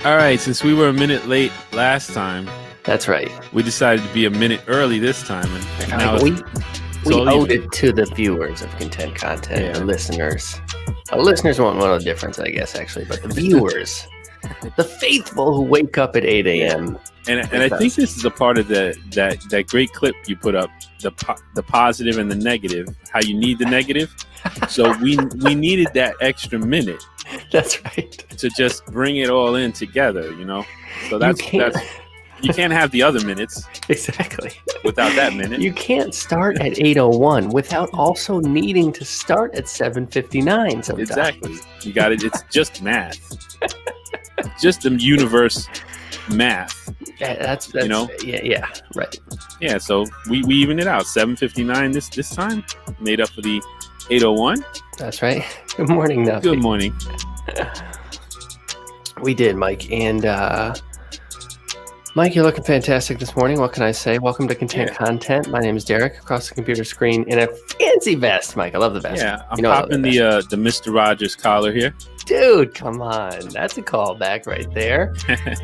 All right, since we were a minute late last time, That's right. we decided to be a minute early this time, and now we all owed even. it to the viewers of Content Content, Yeah. the listeners. The listeners won't know the difference, I guess, actually, but the viewers, the faithful who wake up at 8 a.m. And I think this is a part of that great clip you put up, the positive and the negative, how you need the negative. So we needed that extra minute. That's right. To just bring it all in together, So you can't have the other minutes. Exactly. Without that minute. You can't start at 8:01 without also needing to start at 7:59 sometimes. Exactly. You got it. It's just math. Just the universe math. That's yeah, right. Yeah, so we even it out. 7:59 this time, made up for the 8:01. That's right. Good morning, Nuffy. Good morning. We did, Mike, and Mike, you're looking fantastic this morning. What can I say? Welcome to Content Content. My name is Derek. Across the computer screen in a fancy vest, Mike. I love the vest. Yeah, I'm popping the Mr. Rogers collar here. Dude, come on. That's a callback right there.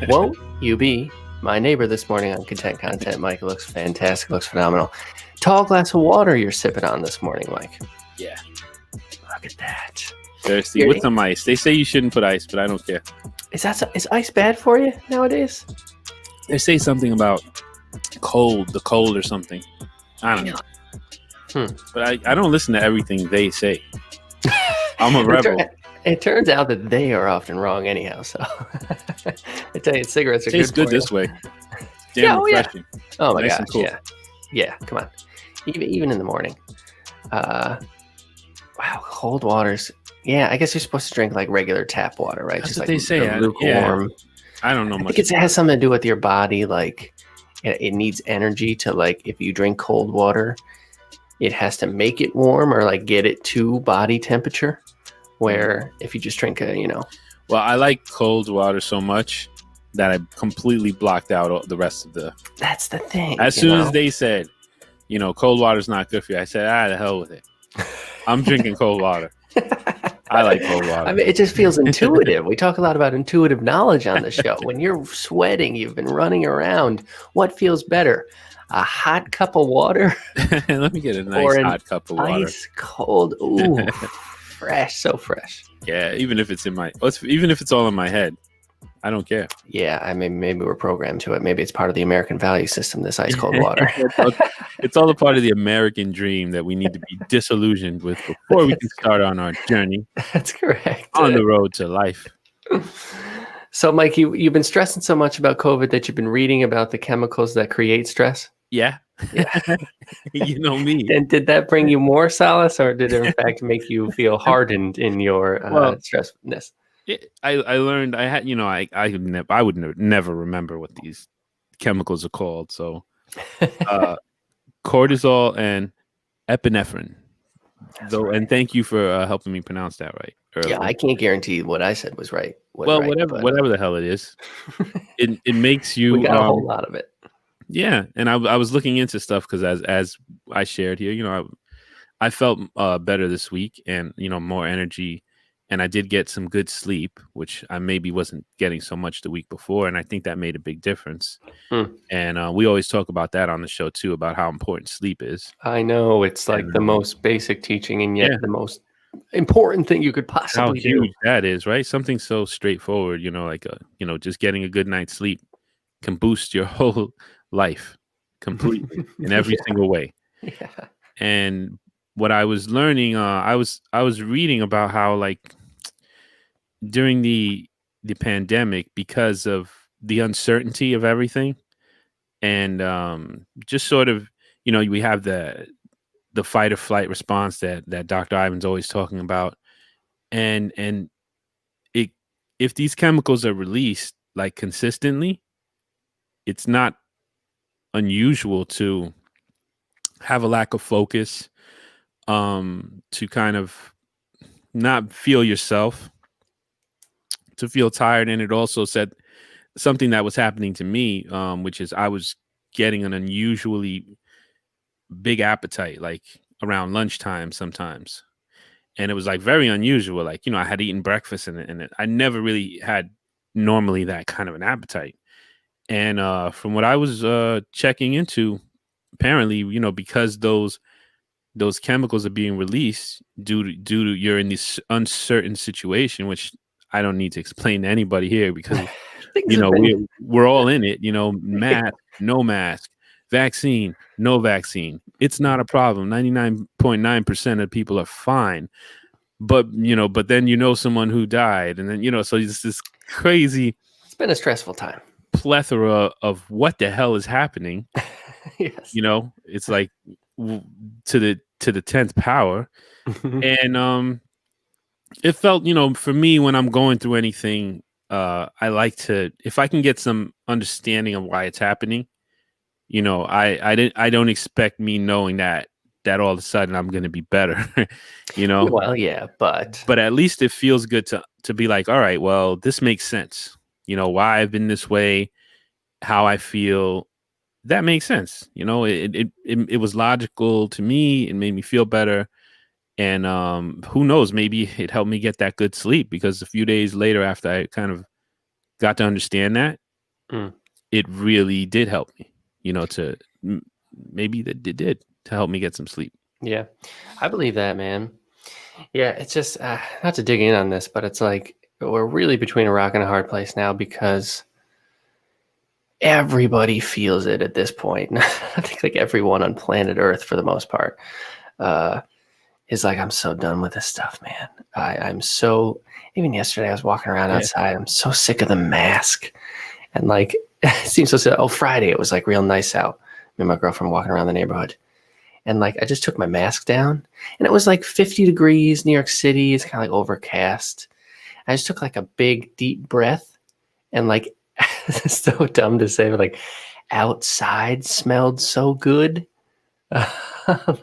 Won't you be my neighbor this morning on Content Content, Mike? It looks fantastic. Looks phenomenal. Tall glass of water you're sipping on this morning, Mike. Yeah. Look at that. Thirsty with some ice. They say you shouldn't put ice, but I don't care. Is ice bad for you nowadays? They say something about the cold or something. I don't know. But I don't listen to everything they say. I'm a rebel. It turns out that they are often wrong anyhow. So I tell you, cigarettes are tastes good this way. Damn refreshing. Yeah. Oh my nice gosh, cool. Yeah. Come on, even in the morning. Wow, cold waters. Yeah, I guess you're supposed to drink like regular tap water, right? That's just what like they say. Lukewarm. Yeah. I don't know much. I think it has something to do with your body. Like it needs energy to if you drink cold water, it has to make it warm or get it to body temperature. Where if you just drink Well, I like cold water so much that I completely blocked out the rest of the. That's the thing. As soon as they said, cold water's not good for you, I said, the hell with it. I'm drinking cold water. I like cold water. I mean, it just feels intuitive. We talk a lot about intuitive knowledge on the show. When you're sweating, you've been running around. What feels better? A hot cup of water? Let me get a nice hot cup of water. Ice cold. Ooh, fresh. So fresh. Yeah, even if it's even if it's all in my head, I don't care. Yeah, I mean, maybe we're programmed to it. Maybe it's part of the American value system, this ice cold water. It's all a part of the American dream that we need to be disillusioned with before we can start on our journey. That's correct. On the road to life. So, Mike, you've been stressing so much about COVID that you've been reading about the chemicals that create stress? Yeah. You know me. And did that bring you more solace, or did it in fact make you feel hardened in your stressness? I learned I had I would never remember what these chemicals are called. So cortisol and epinephrine. And thank you for helping me pronounce that right earlier. Yeah, I can't guarantee what I said was right. Whatever the hell it is, it makes you. We got a whole lot of it. Yeah, and I was looking into stuff because as I shared here, I felt better this week and more energy. And I did get some good sleep, which I maybe wasn't getting so much the week before. And I think that made a big difference. And we always talk about that on the show, too, about how important sleep is. I know. It's the most basic teaching and yet the most important thing you could possibly do. How huge that is, right? Something so straightforward, just getting a good night's sleep can boost your whole life completely in every single way. Yeah. And what I was learning, I was reading about how during the pandemic, because of the uncertainty of everything, and just sort of we have the fight or flight response that Dr. Ivan's always talking about, and if these chemicals are released consistently, it's not unusual to have a lack of focus, to kind of not feel yourself, to feel tired. And it also said something that was happening to me, which is I was getting an unusually big appetite, around lunchtime sometimes. And it was very unusual. I had eaten breakfast and I never really had normally that kind of an appetite. And from what I was checking into, apparently, because those chemicals are being released due to you're in this uncertain situation, which I don't need to explain to anybody here because Things have been we're all in it. Mask, no mask, vaccine, no vaccine. It's not a problem. 99.9% of people are fine. But then someone who died, and then so it's this crazy it's been a stressful time. plethora of what the hell is happening. Yes. It's like to the 10th power. And it felt, for me, when I'm going through anything, I like to, if I can get some understanding of why it's happening, I don't expect me knowing that all of a sudden I'm going to be better. Well, yeah, but But at least it feels good to be like, all right, well, this makes sense. Why I've been this way, how I feel, that makes sense. It was logical to me. It made me feel better. And who knows, maybe it helped me get that good sleep, because a few days later, after I kind of got to understand that, mm, it really did help me, to maybe that it did to help me get some sleep. yeah, I believe that, man. Yeah, it's just not to dig in on this, but it's like we're really between a rock and a hard place now because everybody feels it at this point. I think like everyone on planet Earth, for the most part, uh, is like, I'm so done with this stuff, man. I'm so. Even yesterday, I was walking around Yeah. outside. I'm so sick of the mask, and like it seems so silly. Oh, Friday, it was like real nice out. Me and my girlfriend walking around the neighborhood. And like I just took my mask down and it was like 50 degrees, New York City. It's kind of like overcast. I just took like a big deep breath and like it's so dumb to say, but like outside smelled so good.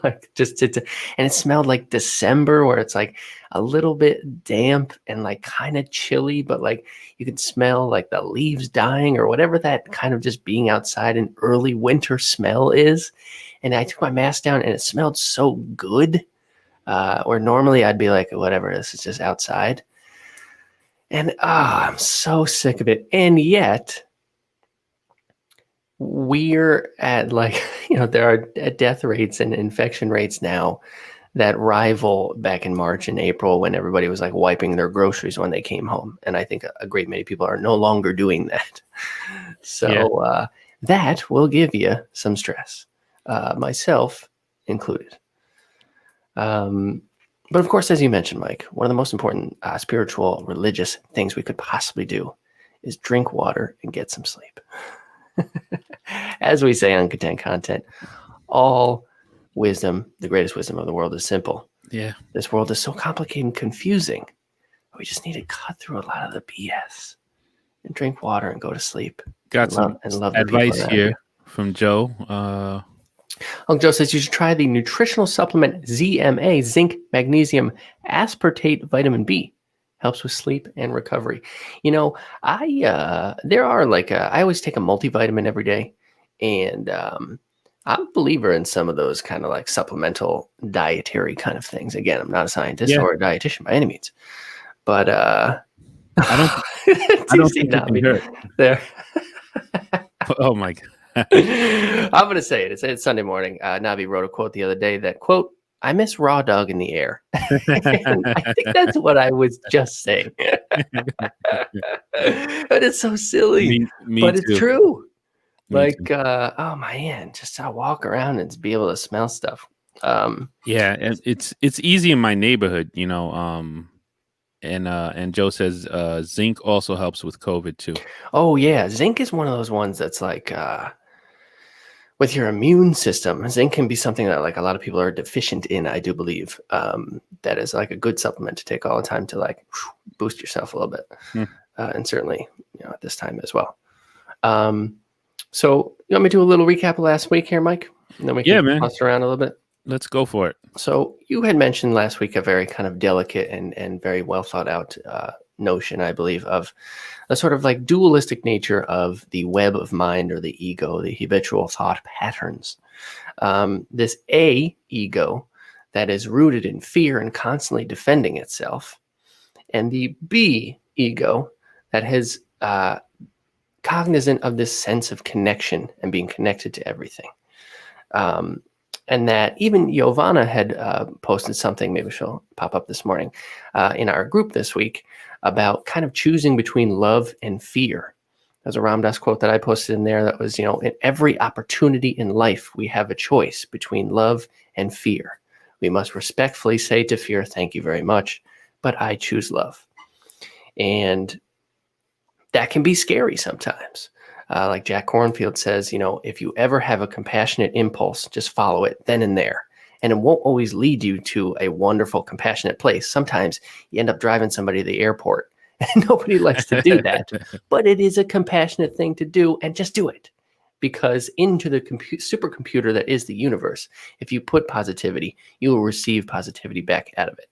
Like and it smelled like December where it's like a little bit damp and like kind of chilly, but like you could smell like the leaves dying or whatever that kind of just being outside in early winter smell is. And I took my mask down and it smelled so good. Where normally I'd be like, whatever, this is just outside. And I'm so sick of it. And yet we're at like, there are death rates and infection rates now that rival back in March and April when everybody was like wiping their groceries when they came home. And I think a great many people are no longer doing that. So that will give you some stress, myself included. But of course, as you mentioned, Mike, one of the most important spiritual, religious things we could possibly do is drink water and get some sleep. As we say on Content Content, all wisdom, the greatest wisdom of the world, is simple. Yeah. This world is so complicated and confusing. We just need to cut through a lot of the BS and drink water and go to sleep. Got some love advice here from Joe. Uncle Joe says you should try the nutritional supplement ZMA, zinc, magnesium, aspartate, vitamin B. Helps with sleep and recovery. There are like, I always take a multivitamin every day. And I'm a believer in some of those kind of like supplemental dietary kind of things. Again, I'm not a scientist or a dietitian by any means. But I don't think it can hurt. There. Oh my God. I'm going to say it. It's Sunday morning. Navi wrote a quote the other day that, quote, I miss raw dog in the air. And I think that's what I was just saying. But it's so silly. Me but too. It's true. Me Like, oh man, just to walk around and be able to smell stuff. Yeah, and it's easy in my neighborhood, and Joe says zinc also helps with COVID too. Oh yeah, zinc is one of those ones that's like with your immune system. Zinc can be something that like a lot of people are deficient in, I do believe. That is like a good supplement to take all the time to like boost yourself a little bit. And certainly, at this time as well. So you want me to do a little recap of last week here, Mike? And then we can toss around a little bit. Let's go for it. So you had mentioned last week a very kind of delicate and very well thought out notion, I believe, of a sort of like dualistic nature of the web of mind or the ego, the habitual thought patterns. This A ego that is rooted in fear and constantly defending itself, and the B ego that has uh, cognizant of this sense of connection and being connected to everything. Um, and that even Giovanna had posted something, maybe she'll pop up this morning, in our group this week, about kind of choosing between love and fear. There's a Ram Dass quote that I posted in there that was, in every opportunity in life, we have a choice between love and fear. We must respectfully say to fear, thank you very much, but I choose love. And that can be scary sometimes. Like Jack Kornfield says, if you ever have a compassionate impulse, just follow it then and there. And it won't always lead you to a wonderful, compassionate place. Sometimes you end up driving somebody to the airport, and nobody likes to do that. But it is a compassionate thing to do, and just do it. Because into the supercomputer that is the universe, if you put positivity, you will receive positivity back out of it.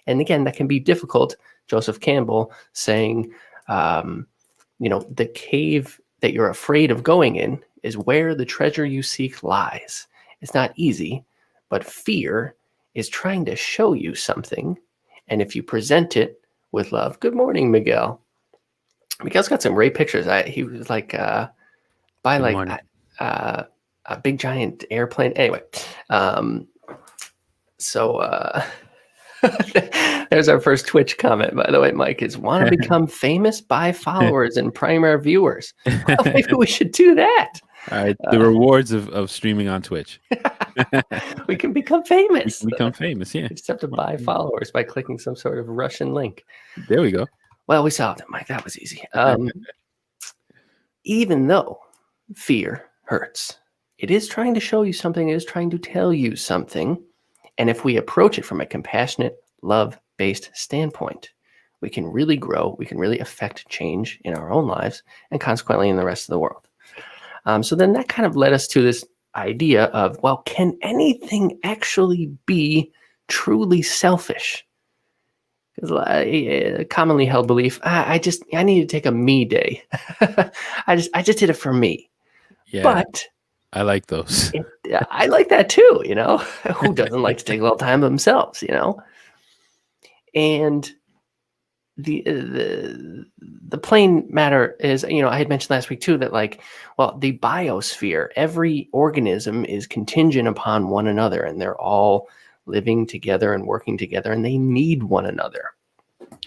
And again, that can be difficult. Joseph Campbell saying, the cave that you're afraid of going in is where the treasure you seek lies. It's not easy, but fear is trying to show you something. And if you present it with love, good morning, Miguel. Miguel's got some great pictures. He was like by Good like morning. a big giant airplane. Anyway, so there's our first Twitch comment, by the way, Mike, is want to become famous by followers and primary viewers. Well, maybe we should do that. All right, the rewards of streaming on Twitch. We can become famous. We can become famous, yeah. We just have to buy followers by clicking some sort of Russian link. There we go. Well, we solved it, Mike. That was easy. Even though fear hurts, it is trying to show you something. It is trying to tell you something. And if we approach it from a compassionate, love-based standpoint, we can really grow. We can really affect change in our own lives and consequently in the rest of the world. So then that kind of led us to this idea of, well, can anything actually be truly selfish? Because a commonly held belief, I need to take a me day. I just did it for me. Yeah. But I like those. I like that too, Who doesn't like to take a little time themselves, And the plain matter is, I had mentioned last week too that the biosphere, every organism is contingent upon one another, and they're all living together and working together, and they need one another.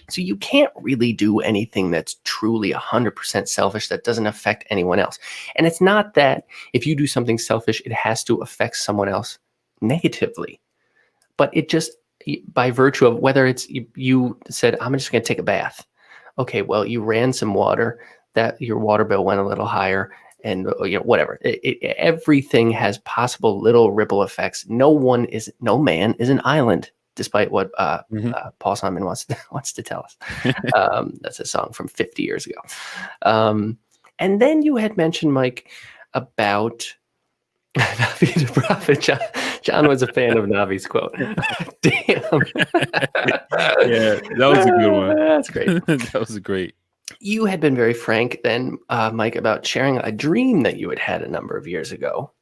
So you can't really do anything that's truly 100% selfish that doesn't affect anyone else. And it's not that if you do something selfish, it has to affect someone else negatively. But it just, by virtue of whether it's you said, I'm just going to take a bath. Okay, well, you ran some water, that your water bill went a little higher, and whatever. Everything has possible little ripple effects. No man is an island, despite what Paul Simon wants to tell us. That's a song from 50 years ago. And then you had mentioned, Mike, about Navi the Prophet. John was a fan of Navi's quote. Damn. Yeah, that was a good one. That's great. That was great. You had been very frank then, Mike, about sharing a dream that you had a number of years ago,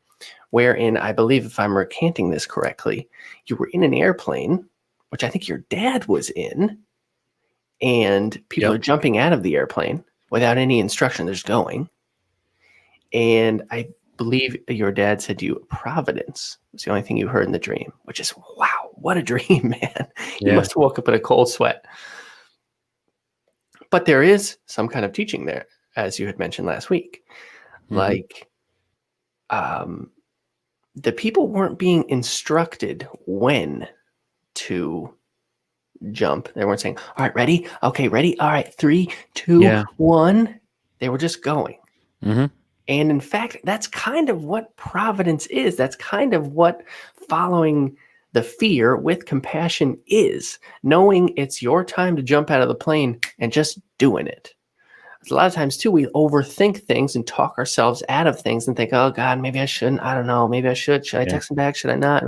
wherein, I believe, if I'm recanting this correctly, you were in an airplane, which I think your dad was in, and people are jumping out of the airplane without any instruction. They're just going. And I believe your dad said to you, Providence was the only thing you heard in the dream, which is, wow, what a dream, man. You must have woke up in a cold sweat. But there is some kind of teaching there, as you had mentioned last week. The people weren't being instructed when to jump. They weren't saying, all right, ready? Okay, ready? All right, 3, 2, 1. They were just going. Mm-hmm. And in fact, that's kind of what providence is. That's kind of what following the fear with compassion is. Knowing it's your time to jump out of the plane and just doing it. A lot of times, too, we overthink things and talk ourselves out of things and think, oh, God, maybe I shouldn't. I don't know. Maybe I should. Should I text him back? Should I not?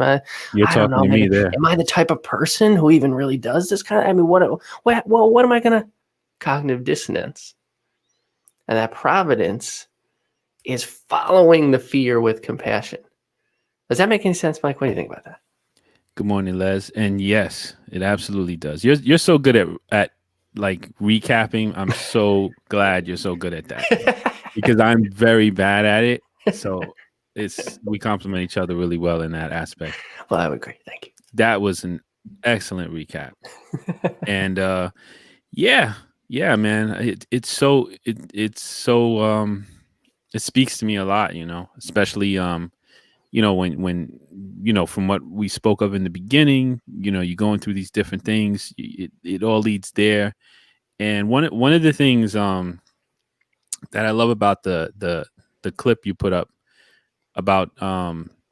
You're I don't know. talking to me there. Am I the type of person who even really does this kind of? I mean, what am I going to? Cognitive dissonance. And that providence is following the fear with compassion. Does that make any sense, Mike? What do you think about that? Good morning, Les. And yes, it absolutely does. You're so good at like recapping. I'm so glad you're so good at that because I'm very bad at it. So it's we complement each other really well in that aspect. Well, I would agree. Thank That was an excellent recap. you. And yeah, yeah, man. It's so it speaks to me a lot, especially when from what we spoke of in the beginning, you're going through these different things, it all leads there. And one of the things that I love about the clip you put up about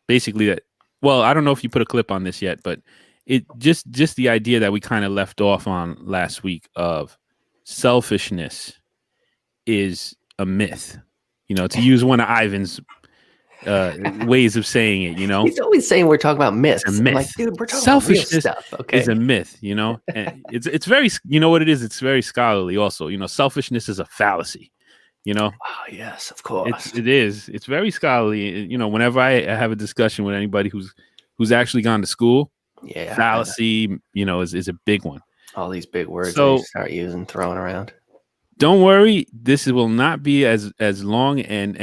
basically that, well, I don't know if you put a clip on this yet, but it just the idea that we kind of left off on last week of selfishness is a myth, to use one of Ivan's ways of saying it. He's always saying we're talking about It's a myths. I'm like, myth. dude, we're talking about real Selfishness stuff. is a Okay. myth, and it's very, what it is. It's very scholarly also. Selfishness is a fallacy. Oh, yes, of course. It is. It's very scholarly. Whenever I have a discussion with anybody who's actually gone to school, Yeah. I know. fallacy, is a big one. All these big words they So start using, throwing around. don't worry, this will not be as long and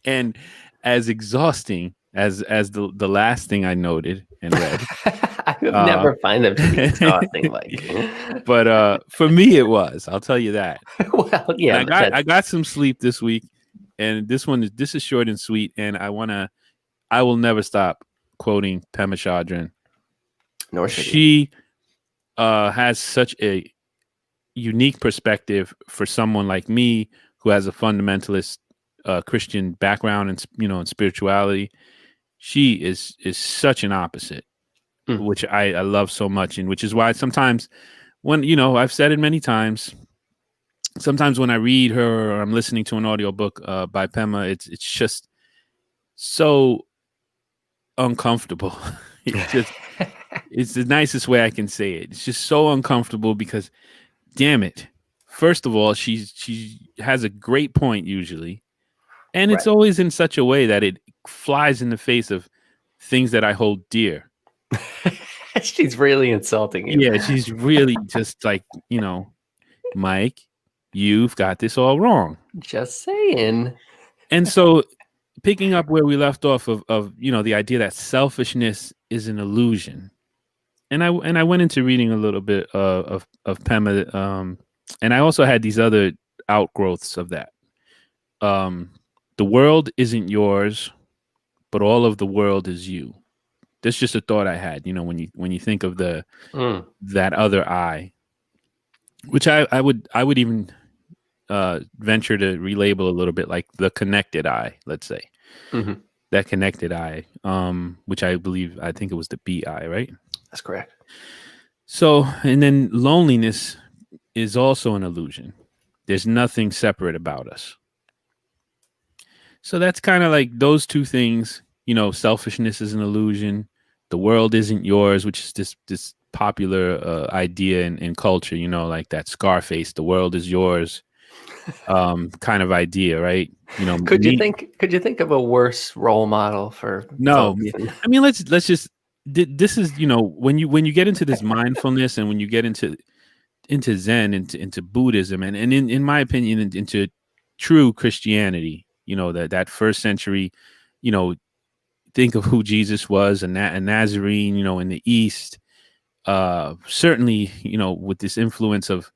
and as exhausting as the last thing I noted and read. I would Uh, never find them to be exhausting, Mike. but for me it was. I'll tell you that. Well, And yeah, I but got that's I got some sleep this week, and this is short and sweet. And I will never stop quoting Pema Chodron. nor should you. She has such a unique perspective for someone like me who has a fundamentalist Christian background and in spirituality. She is such an opposite, Mm. which I love so much, and which is why sometimes when I've said it many times. Sometimes when I read her or I'm listening to an audiobook by Pema, it's just so uncomfortable. It's the nicest way I can say it. It's just so uncomfortable because, damn it. First of all, she has a great point usually, and it's Right. always in such a way that it flies in the face of things that I hold dear. She's really insulting you. Yeah, she's really just like, Mike, you've got this all wrong. Just saying. And so picking up where we left off of the idea that selfishness is an illusion. And I went into reading a little bit of Pema, and I also had these other outgrowths of that. The world isn't yours, but all of the world is you. That's just a thought I had. When you think of that other I, which I would even venture to relabel a little bit like the connected I. Let's say Mm-hmm. that connected I, which I think it was the BI, right? That's correct. So, and then loneliness is also an illusion. There's nothing separate about us. So that's kind of like those two things. Selfishness is an illusion. The world isn't yours, which is this popular idea in culture. Like that Scarface, the world is yours, kind of idea, right? Could you think of a worse role model for No, folks? I mean let's just. This is when you get into this mindfulness and when you get into Zen, into Buddhism, and in my opinion into true Christianity, that first century, think of who Jesus was, a Nazarene, in the East, certainly, with this influence of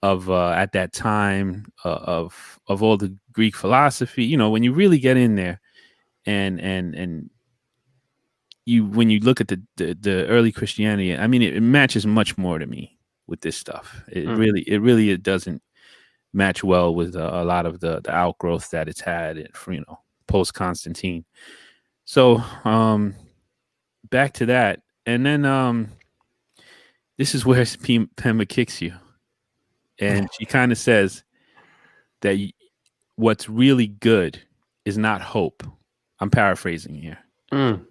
at that time of all the Greek philosophy, when you really get in there and when you look at the early Christianity, I mean, it matches much more to me with this stuff. It doesn't match well with a lot of the outgrowth that it's had for post Constantine. So back to that, and then this is where Pema kicks you, and she kind of says that what's really good is not hope. I'm paraphrasing here.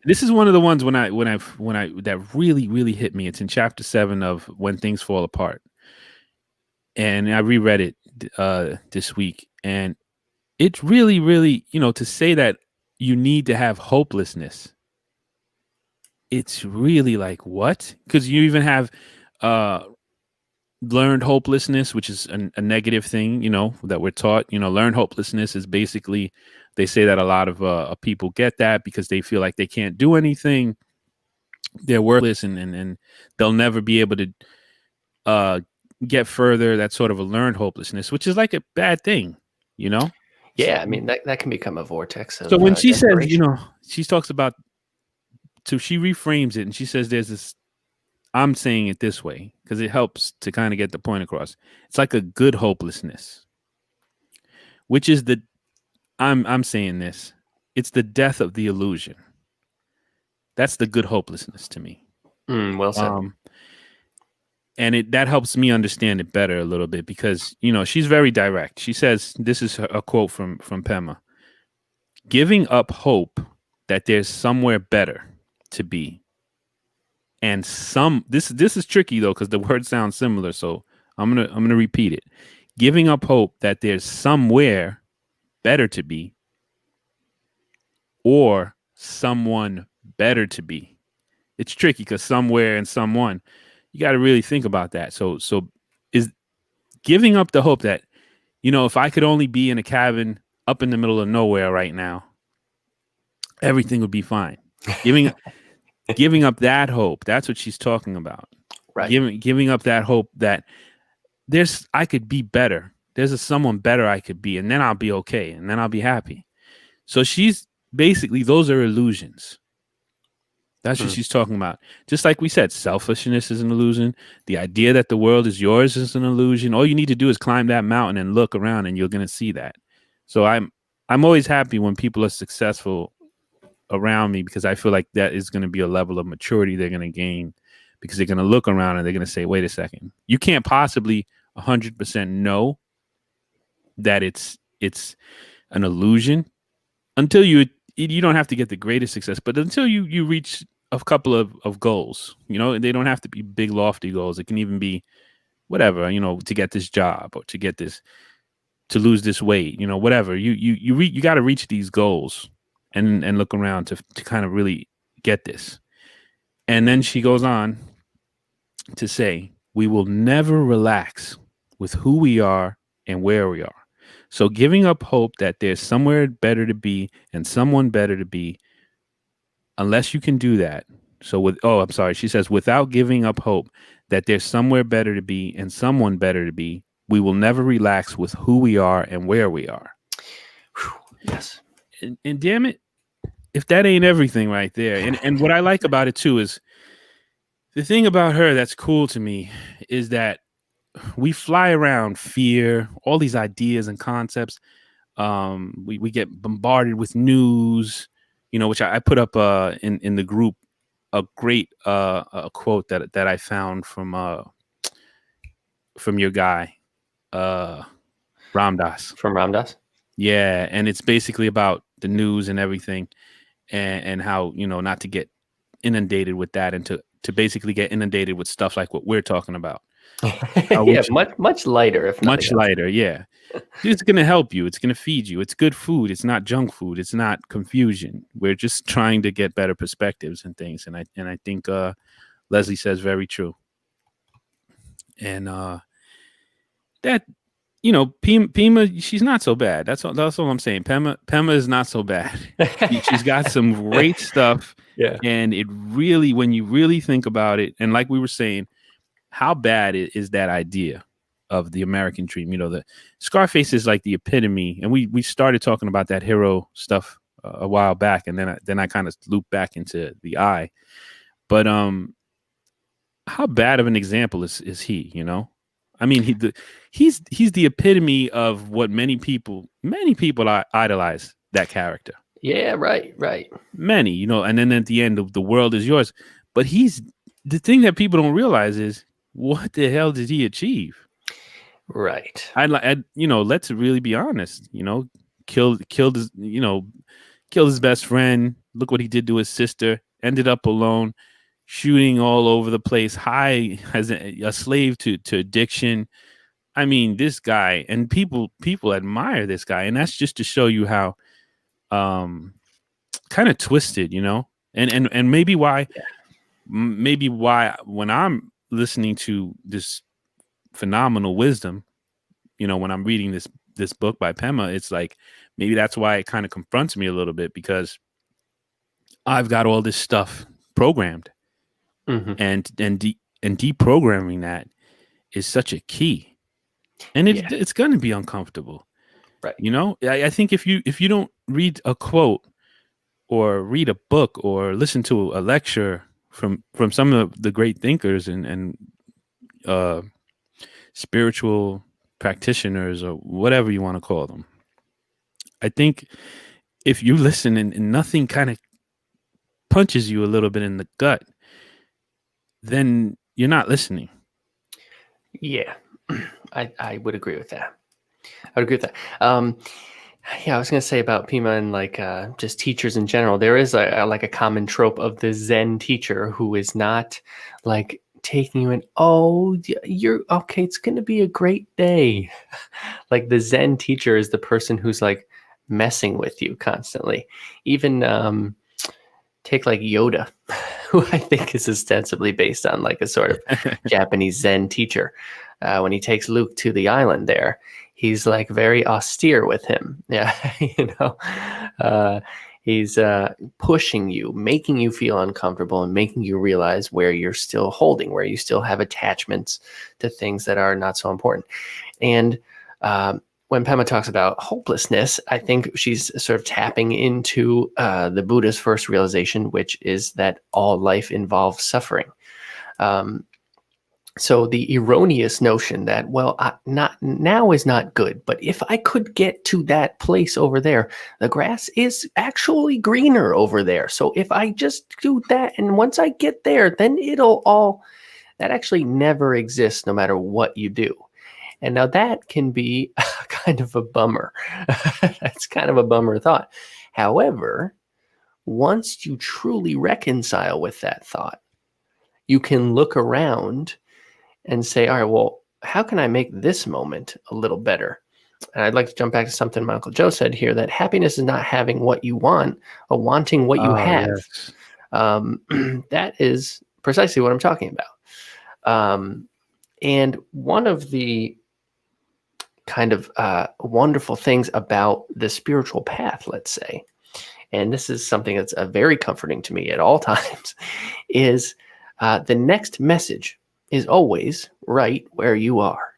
This is one of the ones when I that really hit me. It's in chapter 7 of When Things Fall Apart, and I reread it this week, and it's really to say that you need to have hopelessness. It's really like what? Because you even have learned hopelessness, which is a negative thing, that we're taught. Learned hopelessness is basically, they say that a lot of people get that because they feel like they can't do anything. They're worthless, and they'll never be able to uh, get further. That's sort of a learned hopelessness, which is like a bad thing, you know? Yeah, I mean that can become a vortex So of when she says, desperation. she talks about, so she reframes it and she says there's this, I'm saying it this way because it helps to kind of get the point across. It's like a good hopelessness, which is I'm saying this. It's the death of the illusion. That's the good hopelessness to me. Well said. Um, and that helps me understand it better a little bit because she's very direct. She says, this is a quote from Pema: "Giving up hope that there's somewhere better to be, and this is tricky though because the words sound similar. So I'm gonna repeat it: giving up hope that there's somewhere better to be, or someone better to be." It's tricky because somewhere and someone, you got to really think about that. So is giving up the hope that, if I could only be in a cabin up in the middle of nowhere right now, everything would be fine. Giving up that hope, that's what she's talking about. Right. Giving up that hope that I could be better. There's someone better I could be, and then I'll be okay, and then I'll be happy. So she's basically, those are illusions. That's what she's talking about. Just like we said, selfishness is an illusion. The idea that the world is yours is an illusion. All you need to do is climb that mountain and look around, and you're going to see that. So I'm always happy when people are successful around me because I feel like that is going to be a level of maturity they're going to gain because they're going to look around and they're going to say, "Wait a second, you can't possibly 100% know that it's an illusion until you don't have to get the greatest success, but until you reach a couple of goals, they don't have to be big lofty goals. It can even be whatever, to get this job or to lose this weight, whatever. You got to reach these goals and look around to kind of really get this. And then she goes on to say, we will never relax with who we are and where we are. So giving up hope that there's somewhere better to be and someone better to be, unless you can do that. So I'm sorry. She says, without giving up hope that there's somewhere better to be and someone better to be, we will never relax with who we are and where we are. Yes. And damn it, if that ain't everything right there. And what I like about it too is the thing about her that's cool to me is that we fly around fear, all these ideas and concepts. We get bombarded with news, which I put up in the group a great a quote that I found from your guy Ramdas. From Ramdas. Yeah, and it's basically about the news and everything, and how not to get inundated with that, and to basically get inundated with stuff like what we're talking about. Yeah, much lighter, if much nothing else. lighter. Yeah, it's going to help you. It's going to feed you. It's good food. It's not junk food. It's not confusion. We're just trying to get better perspectives and things. And I think Leslie says very true. And that Pema, she's not so bad. That's all I'm saying. Pema is not so bad. She's got some great stuff. Yeah. And it really, when you really think about it, and like we were saying, how bad is that idea of the American dream? The Scarface is like the epitome, and we started talking about that hero stuff a while back, and then I kind of looped back into the eye. But how bad of an example is he? I mean, he's the epitome of what many people idolize that character. Yeah, right. Many, and then at the end of the world is yours. But the thing that people don't realize is, what the hell did he achieve? Right. Let's really be honest. Killed his, killed his best friend. Look what he did to his sister. Ended up alone, shooting all over the place. High as a slave to addiction. I mean, this guy, and people admire this guy, and that's just to show you how kind of twisted, and maybe why when I'm listening to this phenomenal wisdom. When I'm reading this book by Pema, it's like maybe that's why it kind of confronts me a little bit, because I've got all this stuff programmed, Hmm. and deprogramming that is such a key, and Yeah. it's going to be uncomfortable. Right. I think if you don't read a quote or read a book or listen to a lecture from some of the great thinkers and uh, spiritual practitioners, or whatever you want to call them, I think if you listen and nothing kind of punches you a little bit in the gut, then you're not listening. Yeah. I would agree with that. I would agree with that. Yeah, I was going to say about Pima and like just teachers in general. There is like a common trope of the Zen teacher who is not like taking you in. Oh, you're okay. It's going to be a great day. Like the Zen teacher is the person who's like messing with you constantly. Even take like Yoda, who I think is ostensibly based on like a sort of Japanese Zen teacher. When he takes Luke to the island there, he's like very austere with him. Yeah, uh, he's pushing you, making you feel uncomfortable, and making you realize where you're still holding, where you still have attachments to things that are not so important. And when Pema talks about hopelessness, I think she's sort of tapping into the Buddha's first realization, which is that all life involves suffering. So the erroneous notion that, well, not now is not good, but if I could get to that place over there, the grass is actually greener over there. So if I just do that, and once I get there, then it'll all, that actually never exists no matter what you do. And now that can be kind of a bummer. That's kind of a bummer thought. However, once you truly reconcile with that thought, you can look around and say, all right, well, how can I make this moment a little better? And I'd like to jump back to something my Uncle Joe said here, that happiness is not having what you want, but wanting what you Oh have. yes. That is precisely what I'm talking about. And one of the kind of wonderful things about the spiritual path, let's say, and this is something that's very comforting to me at all times, is the next message is always right where you are.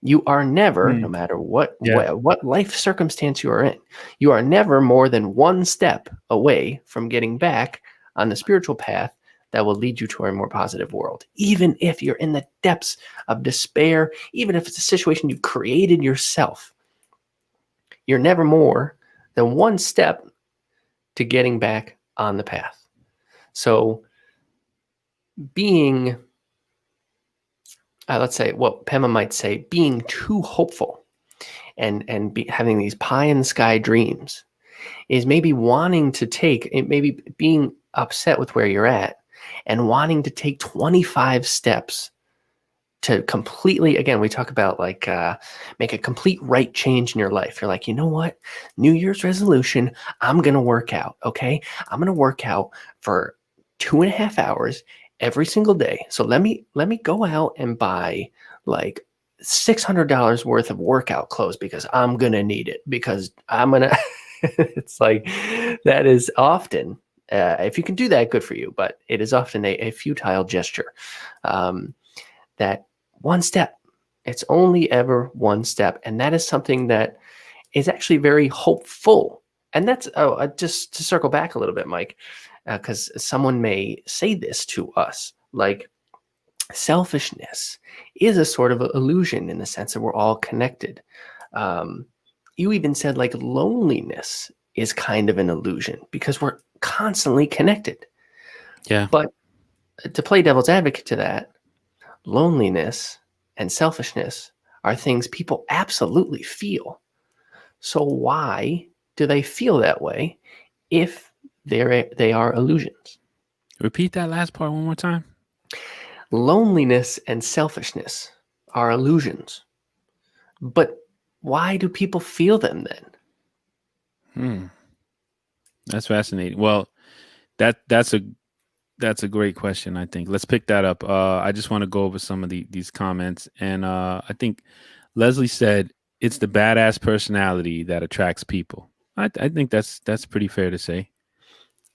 You are never, no Mm, matter what, yeah. what life circumstance you are in, you are never more than one step away from getting back on the spiritual path that will lead you to a more positive world. Even if you're in the depths of despair, even if it's a situation you created yourself, you're never more than one step to getting back on the path. So being, let's say, what Pema might say, being too hopeful and having these pie in the sky dreams is maybe wanting to take, maybe being upset with where you're at and wanting to take 25 steps to completely, again, we talk about like make a complete right change in your life. You're like, you know what, New Year's resolution, I'm gonna work out. Okay, I'm gonna work out for 2.5 hours every single day. So let me go out and buy like $600 worth of workout clothes because I'm gonna need it, because I'm gonna it's like that is often if you can do that, good for you, but it is often a futile gesture. That one step, it's only ever one step, and that is something that is actually very hopeful. And that's just to circle back a little bit, Mike, because someone may say this to us, like selfishness is a sort of illusion in the sense that we're all connected. You even said like loneliness is kind of an illusion because we're constantly connected. Yeah. But to play devil's advocate to that, loneliness and selfishness are things people absolutely feel. So why do they feel that way if they are illusions? Repeat that last part one more time. Loneliness and selfishness are illusions. But why do people feel them then? Hmm. That's fascinating. Well, that's a That's a great question. I think let's pick that up. I just want to go over some of these comments, and I think Leslie said it's the badass personality that attracts people. I think that's pretty fair to say,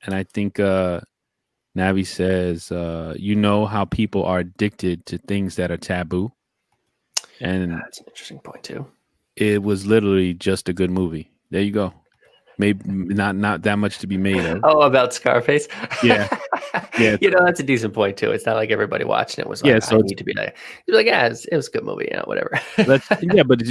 and I think Navi says you know how people are addicted to things that are taboo, and That's an interesting point too. it was literally just a good movie. There you go. Maybe not that much to be made of. Oh, about Scarface. Yeah, yeah, That's a decent point too. It's not like everybody watching it was yeah. like, I So it's need to be like, you're like, yeah, it was a good movie, whatever. let's yeah, but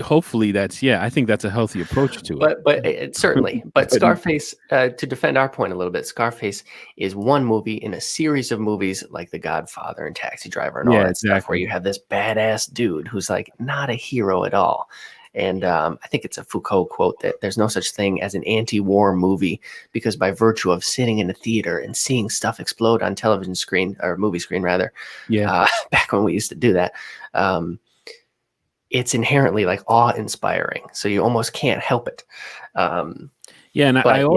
hopefully that's I think that's a healthy approach to it. But it, certainly, but But Scarface, to defend our point a little bit, Scarface is one movie in a series of movies like The Godfather and Taxi Driver and all yeah, that stuff, where exactly. you have this badass dude who's like not a hero at all. And I think it's a Foucault quote that there's no such thing as an anti-war movie because by virtue of sitting in a theater and seeing stuff explode on television screen or movie screen rather, Yeah, back when we used to do that, it's inherently like awe-inspiring. So you almost can't help it. yeah, and But yeah,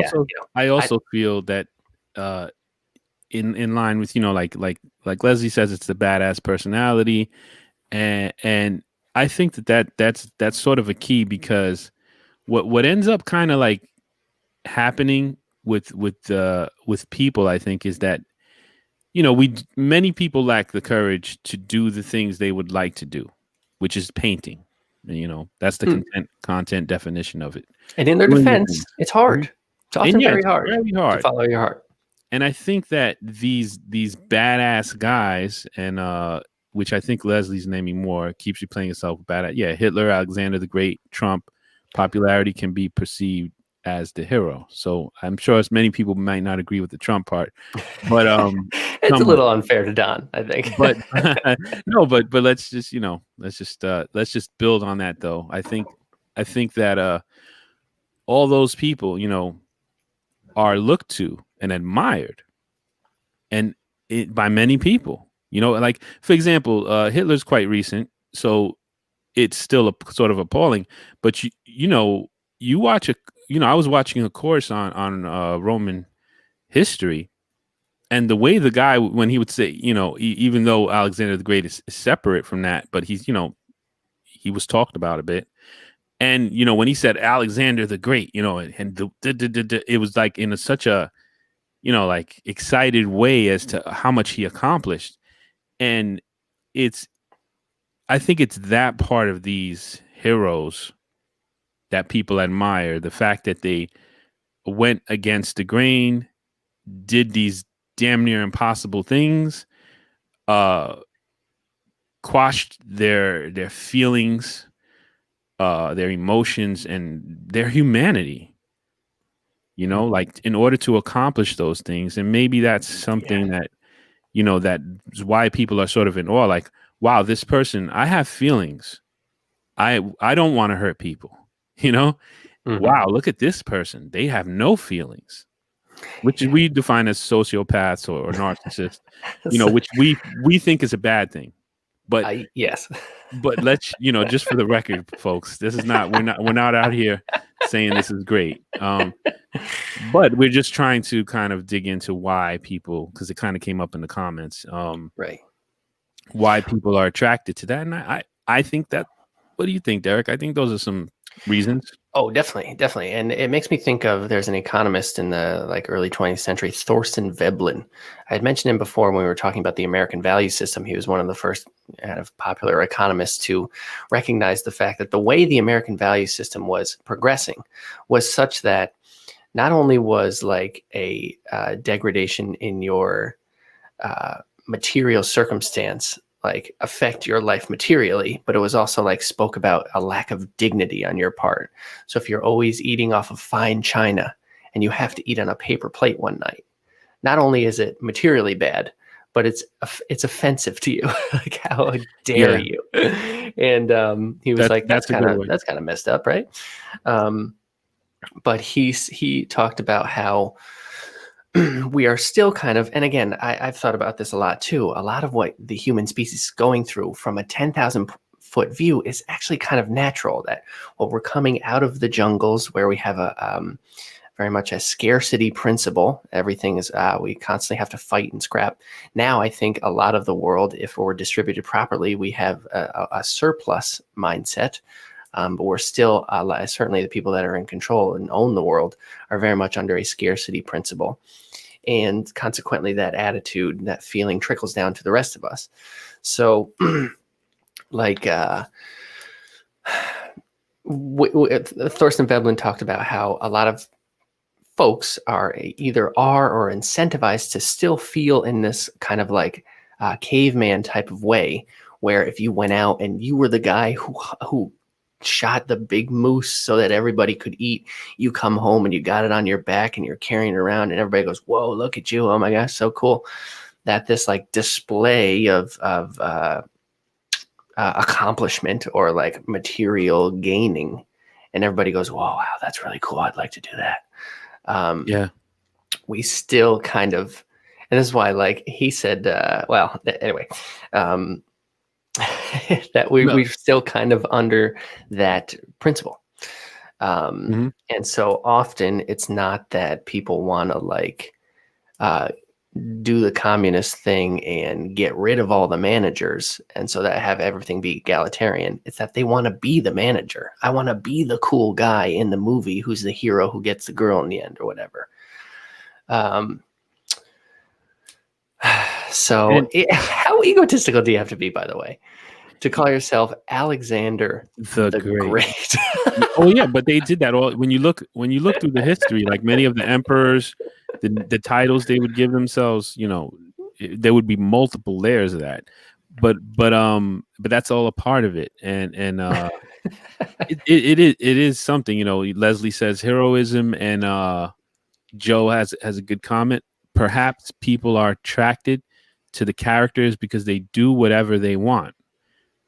I I also feel that uh, in line with like Leslie says, it's the badass personality, and I think that's sort of a key because what ends up kind of like happening with people, I think, is that we many people lack the courage to do the things they would like to do, which is painting. And, that's the hmm. content definition of it. And in their Doing the defense, things. it's Mhm. hard. It's And often yeah, very it's hard very to hard. follow your heart. And I think that these badass guys, and which I think Leslie's naming more, keeps you playing yourself badass. Yeah, Hitler, Alexander the Great, Trump, popularity can be perceived as the hero. So I'm sure as many people might not agree with the Trump part, but It's a some might. little unfair to Don, I think. But no, but let's just build on that though. I think that all those people, are looked to and admired and by many people. Like for example, Hitler's quite recent, so it's still sort of appalling. But you watch I was watching a course on Roman history, and the way the guy when he would say, even though Alexander the Great is separate from that, but he's he was talked about a bit. And when he said Alexander the Great, and it was like in such a like excited way as to how much he accomplished. And it's I think it's that part of these heroes that people admire, the fact that they went against the grain, did these damn near impossible things, uh quashed their feelings, their emotions and their humanity, like in order to accomplish those things. And maybe that's Yeah. something that that's why people are sort of in awe, like, wow, this person, I have feelings. I don't want to hurt people, you know? Hmm. Wow, look at this person. They have no feelings, which Yeah. we define as sociopaths or narcissists, which we think is a bad thing. But Yes. let's, just for the record, folks, this is not we're not out here saying this is great. But we're just trying to kind of dig into why people, because it kind of came up in the comments, Right. why people are attracted to that. And I think that, what do you think, Derek? I think those are some reasons. Oh, definitely, definitely. And it makes me think of there's an economist in the like early 20th century, Thorsten Veblen. I had mentioned him before when we were talking about the American value system. He was one of the first kind of popular economists to recognize the fact that the way the American value system was progressing was such that not only was like a degradation in your material circumstance like affect your life materially, but it was also like spoke about a lack of dignity on your part. So if you're always eating off of fine china and you have to eat on a paper plate one night, not only is it materially bad, but it's offensive to you. Like how dare Yeah, you? And he was like, that's a good way. that's kind of messed up, right? Um, but he talked about how we are still kind of, and again, I've thought about this a lot too. A lot of what the human species is going through from a 10,000 foot view is actually kind of natural. That well, we're coming out of the jungles where we have very much a scarcity principle. Everything is, we constantly have to fight and scrap. Now, I think a lot of the world, if we're distributed properly, we have a surplus mindset. But we're still, certainly the people that are in control and own the world are very much under a scarcity principle. And consequently, that attitude, that feeling trickles down to the rest of us. So, like, Thorsten Veblen talked about how a lot of folks are or incentivized to still feel in this kind of like caveman type of way, where if you went out and you were the guy who shot the big moose so that everybody could eat, you come home and you got it on your back and you're carrying it around and everybody goes, whoa, look at you, oh my gosh, so cool. That this like display of accomplishment or like material gaining, and everybody goes, whoa, wow, that's really cool, I'd like to do that. Yeah. We still kind of, and this is why, like he said, anyway, that we're still kind of under that principle. Mhm. And so often it's not that people want to like do the communist thing and get rid of all the managers, and so that have everything be egalitarian. It's that they want to be the manager. I want to be the cool guy in the movie who's the hero who gets the girl in the end or whatever. How egotistical do you have to be, by the way, to call yourself Alexander the the Great. Great? Oh yeah, but they did that all when you look through the history, like many of the emperors, the titles they would give themselves, there would be multiple layers of that. But that's all a part of it. And it is something, Leslie says heroism, and Joe has a good comment. Perhaps people are attracted to the characters because they do whatever they want,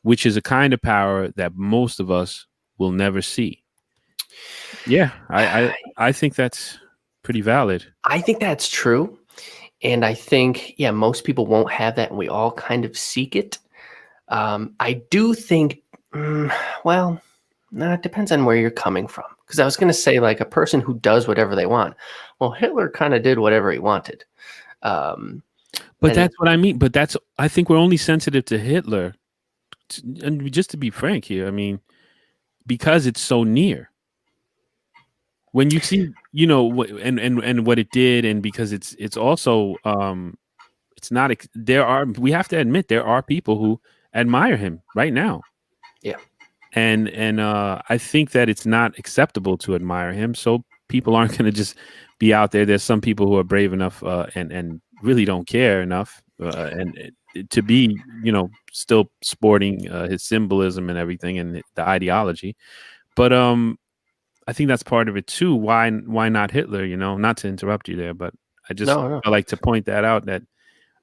which is a kind of power that most of us will never see. Yeah, I think that's pretty valid. I think that's true. And I think, yeah, most people won't have that, and we all kind of seek it. I do think, well, no, it depends on where you're coming from. Because I was going to say, like, a person who does whatever they want. Well, Hitler kind of did whatever he wanted. But that's what I mean. But I think we're only sensitive to Hitler. And just to be frank here, I mean, because it's so near. When you see, and what it did, and because it's also, it's not. We have to admit there are people who admire him right now. Yeah. And I think that it's not acceptable to admire him. So people aren't going to just be out there. There's some people who are brave enough and really don't care enough and to be, still sporting his symbolism and everything and the ideology. But I think that's part of it too. Why not Hitler? Not to interrupt you there, but I like to point that out, that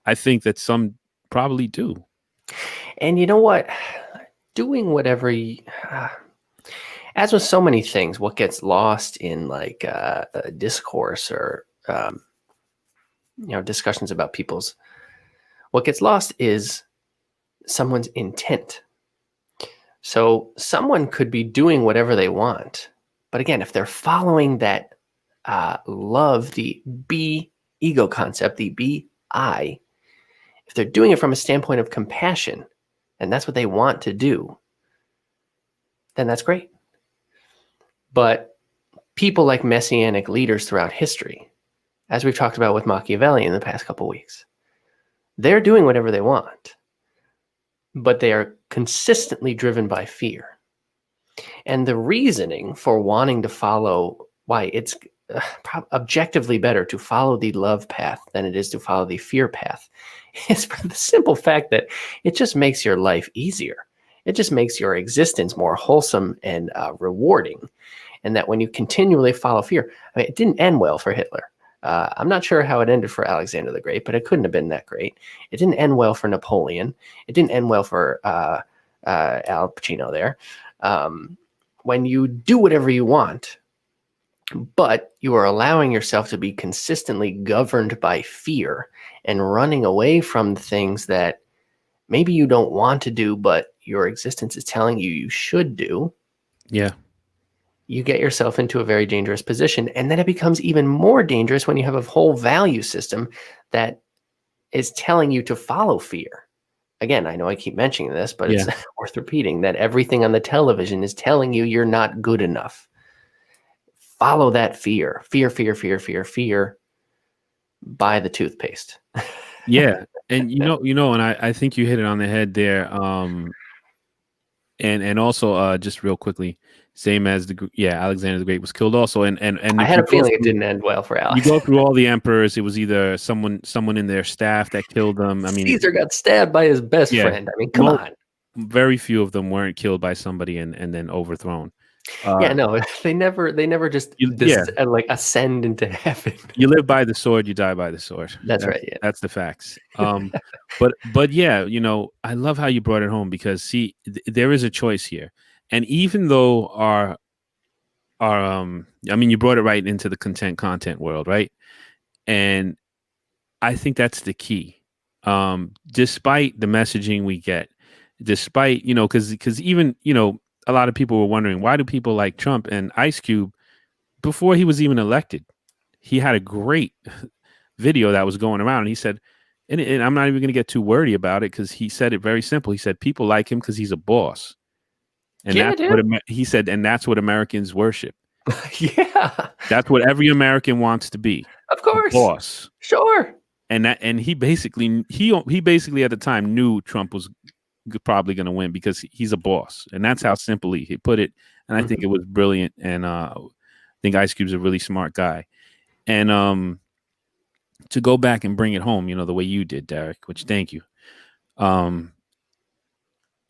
I think that some probably do. And you know what? Doing whatever as with so many things, what gets lost in like a discourse or discussions about what gets lost is someone's intent. So someone could be doing whatever they want, but again, if they're following that love, the be ego concept, the be I, if they're doing it from a standpoint of compassion, and that's what they want to do, then that's great. But people like messianic leaders throughout history, as we've talked about with Machiavelli in the past couple of weeks, they're doing whatever they want, but they are consistently driven by fear. And the reasoning for wanting to follow, why it's objectively better to follow the love path than it is to follow the fear path, is for the simple fact that it just makes your life easier. It just makes your existence more wholesome and rewarding. And that when you continually follow fear, it didn't end well for Hitler. I'm not sure how it ended for Alexander the Great, but it couldn't have been that great. It didn't end well for Napoleon. It didn't end well for Al Pacino there. When you do whatever you want, but you are allowing yourself to be consistently governed by fear and running away from the things that maybe you don't want to do, but your existence is telling you should do. Yeah. you get yourself into a very dangerous position. And then it becomes even more dangerous when you have a whole value system that is telling you to follow fear. Again, I know I keep mentioning this, but Yeah. it's worth repeating that everything on the television is telling you you're not good enough. Follow that fear. Fear, fear, fear, fear, fear. Buy the toothpaste. Yeah. And and I think you hit it on the head there. And also just real quickly, same as Alexander the Great was killed also. And I if had you a go feeling it through didn't end well for you Alex. go through all the emperors, it was either someone in their staff that killed them. I mean, Caesar got stabbed by his best yeah, friend. I mean, come on. very few of them weren't killed by somebody and then overthrown. Yeah, no, they never just Yeah, like ascend into heaven. you live by the sword, you die by the sword. That's right. Yeah. That's the facts. But yeah, I love how you brought it home because see, there is a choice here, and even though I mean, you brought it right into the content world, right? And I think that's the key. Despite the messaging we get, despite because even a lot of people were wondering why do people like Trump and Ice Cube before he was even elected. He had a great video that was going around, and he said, and I'm not even going to get too wordy about it because he said it very simple. He said people like him because he's a boss, and Yeah, that's what dude. he said, and that's what Americans worship. Yeah. That's what every American wants to be, Of a course. boss. Sure. And he basically at the time knew Trump was probably going to win because he's a boss, and that's how simply he put it. And I think Mhm. it was brilliant. And I think Ice Cube's a really smart guy. And to go back and bring it home, the way you did, Derek, which thank you. Um,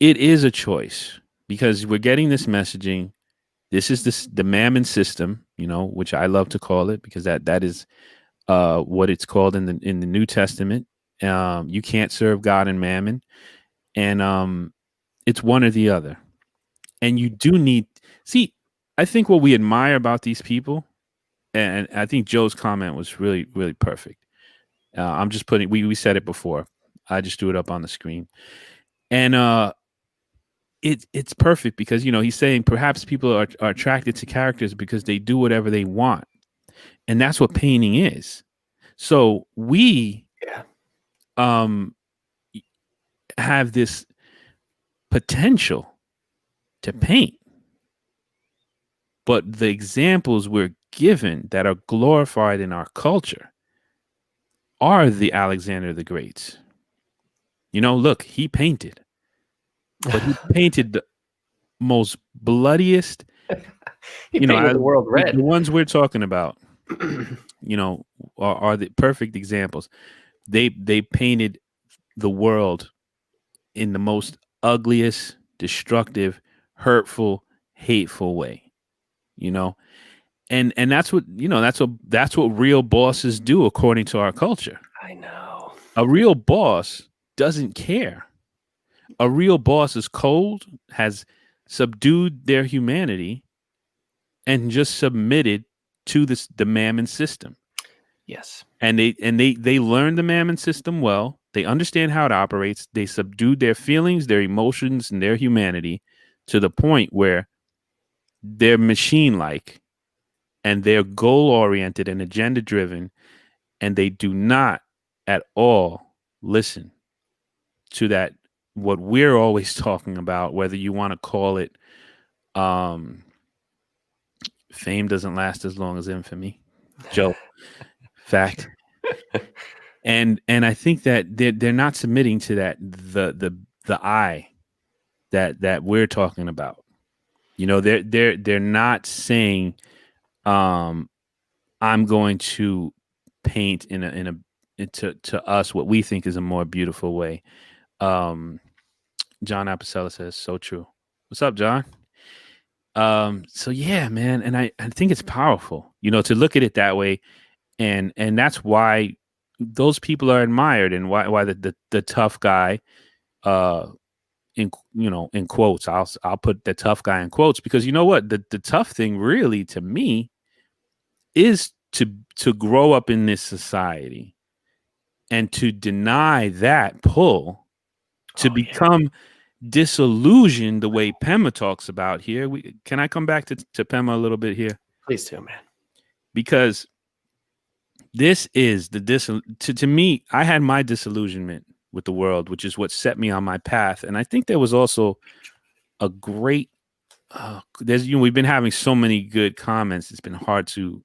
it is a choice because we're getting this messaging. This is the mammon system, which I love to call it because that is what it's called in the New Testament. You can't serve God and mammon, and it's one or the other. And you do need see. I think what we admire about these people, and I think Joe's comment was really really perfect. I'm just putting we said it before. I just threw it up on the screen, and it's perfect because he's saying perhaps people are attracted to characters because they do whatever they want, and that's what painting is. So we Yeah. um have this potential to paint, but the examples we're given that are glorified in our culture are the Alexander the Greats. Look, he painted, but he painted the most bloodiest. He painted the world The red. ones we're talking about, you know, are the perfect examples. They painted the world in the most ugliest, destructive, hurtful, hateful way. You know, and that's what real bosses do according to our culture. I know. A real boss doesn't care. A real boss is cold, has subdued their humanity, and just submitted to the mammon system. Yes. And they learn the mammon system well. They understand how it operates. They subdue their feelings, their emotions, and their humanity to the point where they're machine like and they're goal oriented and agenda driven, and they do not at all listen to that what we're always talking about, whether you want to call it um fame doesn't last as long as infamy. Joe, fact. And I think that they're not submitting to that the I that we're talking about. They're not saying um I'm going to paint to us what we think is a more beautiful way. Um John Apicella says so true. What's up, John? So yeah, man, and I think it's powerful, to look at it that way, and that's why those people are admired, and why the tough guy, uh in quotes, I'll put the tough guy in quotes, because you know what, the tough thing really to me is to grow up in this society and to deny that pull, to Oh yeah. become disillusion the way Pema talks about here. Can I come back to Pema a little bit here? Please do, man. Because this is to me, I had my disillusionment with the world, which is what set me on my path. And I think there was also a great we've been having so many good comments. It's been hard to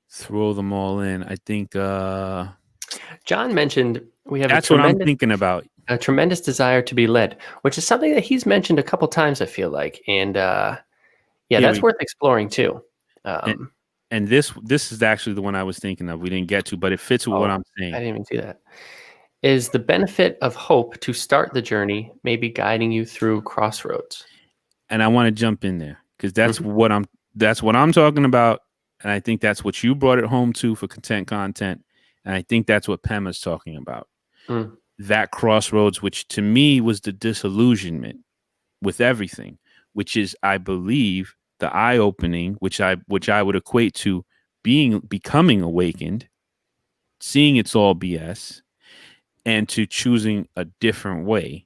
throw them all in. I think John mentioned we have that's what I'm thinking about. a tremendous desire to be led, which is something that he's mentioned a couple times, I feel like. And that's worth exploring too. And this is actually the one I was thinking of. We didn't get to, but it fits with what I'm saying. I didn't even see that. Is the benefit of hope to start the journey, maybe guiding you through crossroads? And I want to jump in there because that's what I'm talking about. And I think that's what you brought it home to for content. And I think that's what Pema's talking about. That crossroads, which to me was the disillusionment with everything, which is, I believe, the eye-opening, which I would equate to becoming awakened, seeing it's all BS, and to choosing a different way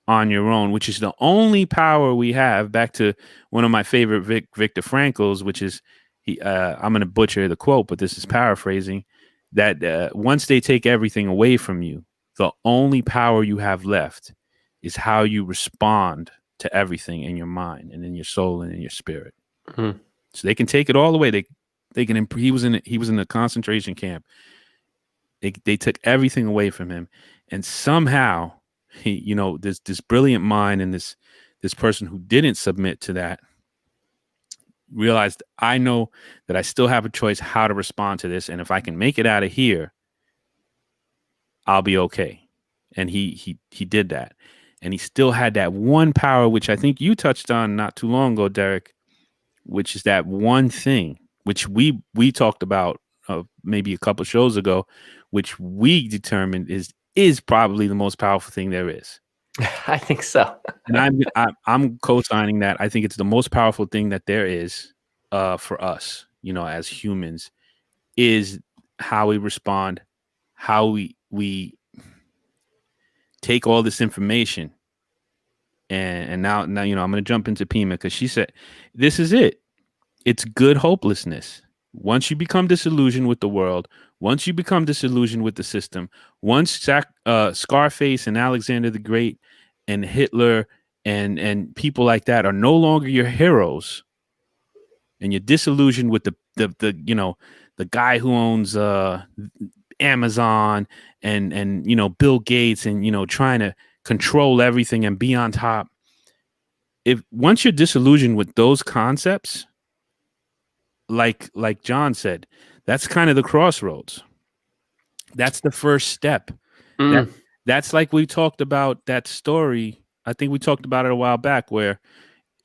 on your own, which is the only power we have. Back to one of my favorite Viktor Frankl's, which is I'm going to butcher the quote, but this is paraphrasing, that once they take everything away from you, the only power you have left is how you respond to everything in your mind and in your soul and in your spirit. So they can take it all away. They can. He was in the concentration camp. They took everything away from him, and somehow he, this brilliant mind and this person who didn't submit to that realized, I know that I still have a choice how to respond to this, and if I can make it out of here, I'll be okay. And he did that, and he still had that one power, which I think you touched on not too long ago, Derek, which is that one thing which we talked about maybe a couple shows ago, which we determined is probably the most powerful thing there is. I think so. And I'm co-signing that. I think it's the most powerful thing that there is for us, as humans, is how we respond, how we take all this information. And now I'm going to jump into Pema because she said, this is it. It's good hopelessness. Once you become disillusioned with the world, once you become disillusioned with the system, once Scarface and Alexander the Great and Hitler and people like that are no longer your heroes, and you're disillusioned with the guy who owns Amazon and Bill Gates and trying to control everything and be on top. Once you're disillusioned with those concepts, like John said, that's kind of the crossroads. That's the first step. That's like we talked about that story. I think we talked about it a while back, where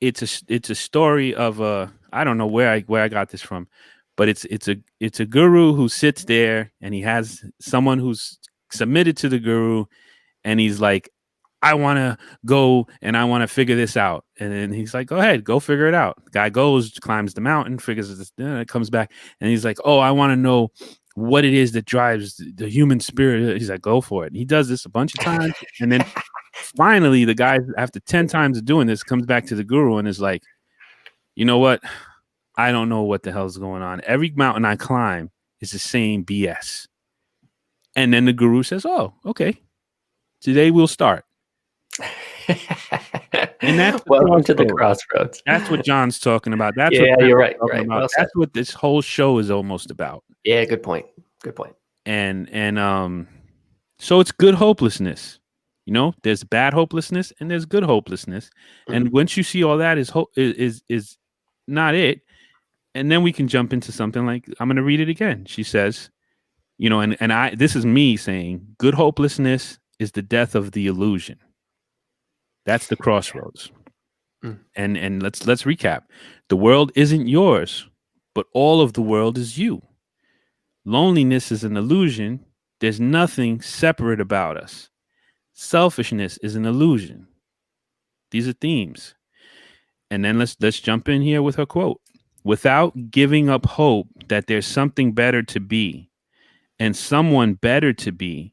it's a story of I don't know where I got this from, but it's a guru who sits there and he has someone who's submitted to the guru, and he's like, I want to go and I want to figure this out. And then he's like, go ahead, go figure it out. The guy goes, climbs the mountain, figures it, comes back. And he's like, oh, I want to know what it is that drives the human spirit. He's like, go for it. And he does this a bunch of times. And then finally, the guy, after 10 times of doing this, comes back to the guru and is like, you know what? I don't know what the hell's going on. Every mountain I climb is the same BS. And then the guru says, oh, okay, today we'll start. And that's welcome to the crossroads. That's what John's talking about. That's you're right. Right. Well, that's what this whole show is almost about. Yeah, good point. And so it's good hopelessness. There's bad hopelessness and there's good hopelessness. And once you see all that is not it, and then we can jump into something like, I'm going to read it again. She says, this is me saying, good hopelessness is the death of the illusion. That's the crossroads. And let's recap. The world isn't yours, but all of the world is you. Loneliness is an illusion. There's nothing separate about us. Selfishness is an illusion. These are themes. And then let's jump in here with her quote. Without giving up hope that there's something better to be and someone better to be,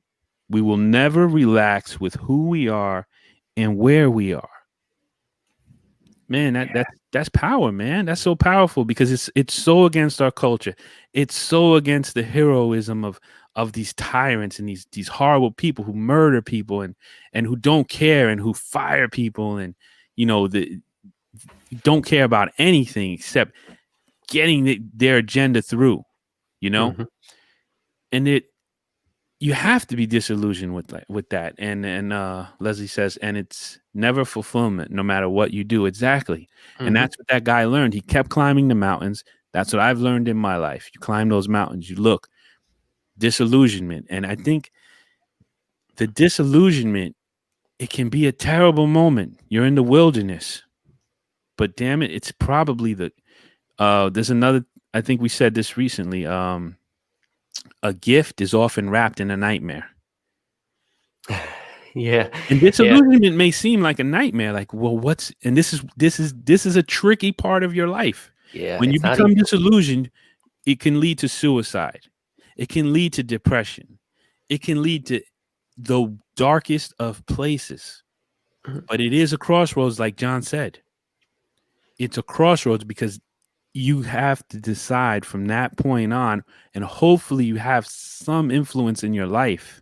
we will never relax with who we are and where we are. Man, that's power, man. That's so powerful because it's so against our culture. It's so against the heroism of these tyrants and these horrible people who murder people and who don't care and who fire people and the don't care about anything except getting their agenda through, you know? Hmm. And you have to be disillusioned with that. And Leslie says, and it's never fulfillment, no matter what you do. Exactly. And Hmm. that's what that guy learned. He kept climbing the mountains. That's what I've learned in my life. You climb those mountains, you look, disillusionment. And I think the disillusionment, it can be a terrible moment. You're in the wilderness, but damn it, it's probably there's another, I think we said this recently. A gift is often wrapped in a nightmare. Yeah, And yeah, disillusionment may seem like a nightmare, like, well, and this is a tricky part of your life. yeah. When you It's not become easy. disillusioned, it can lead to suicide. It can lead to depression. It can lead to the darkest of places. Mhm. But it is a crossroads, like John said. It's a crossroads because you have to decide from that point on, and hopefully you have some influence in your life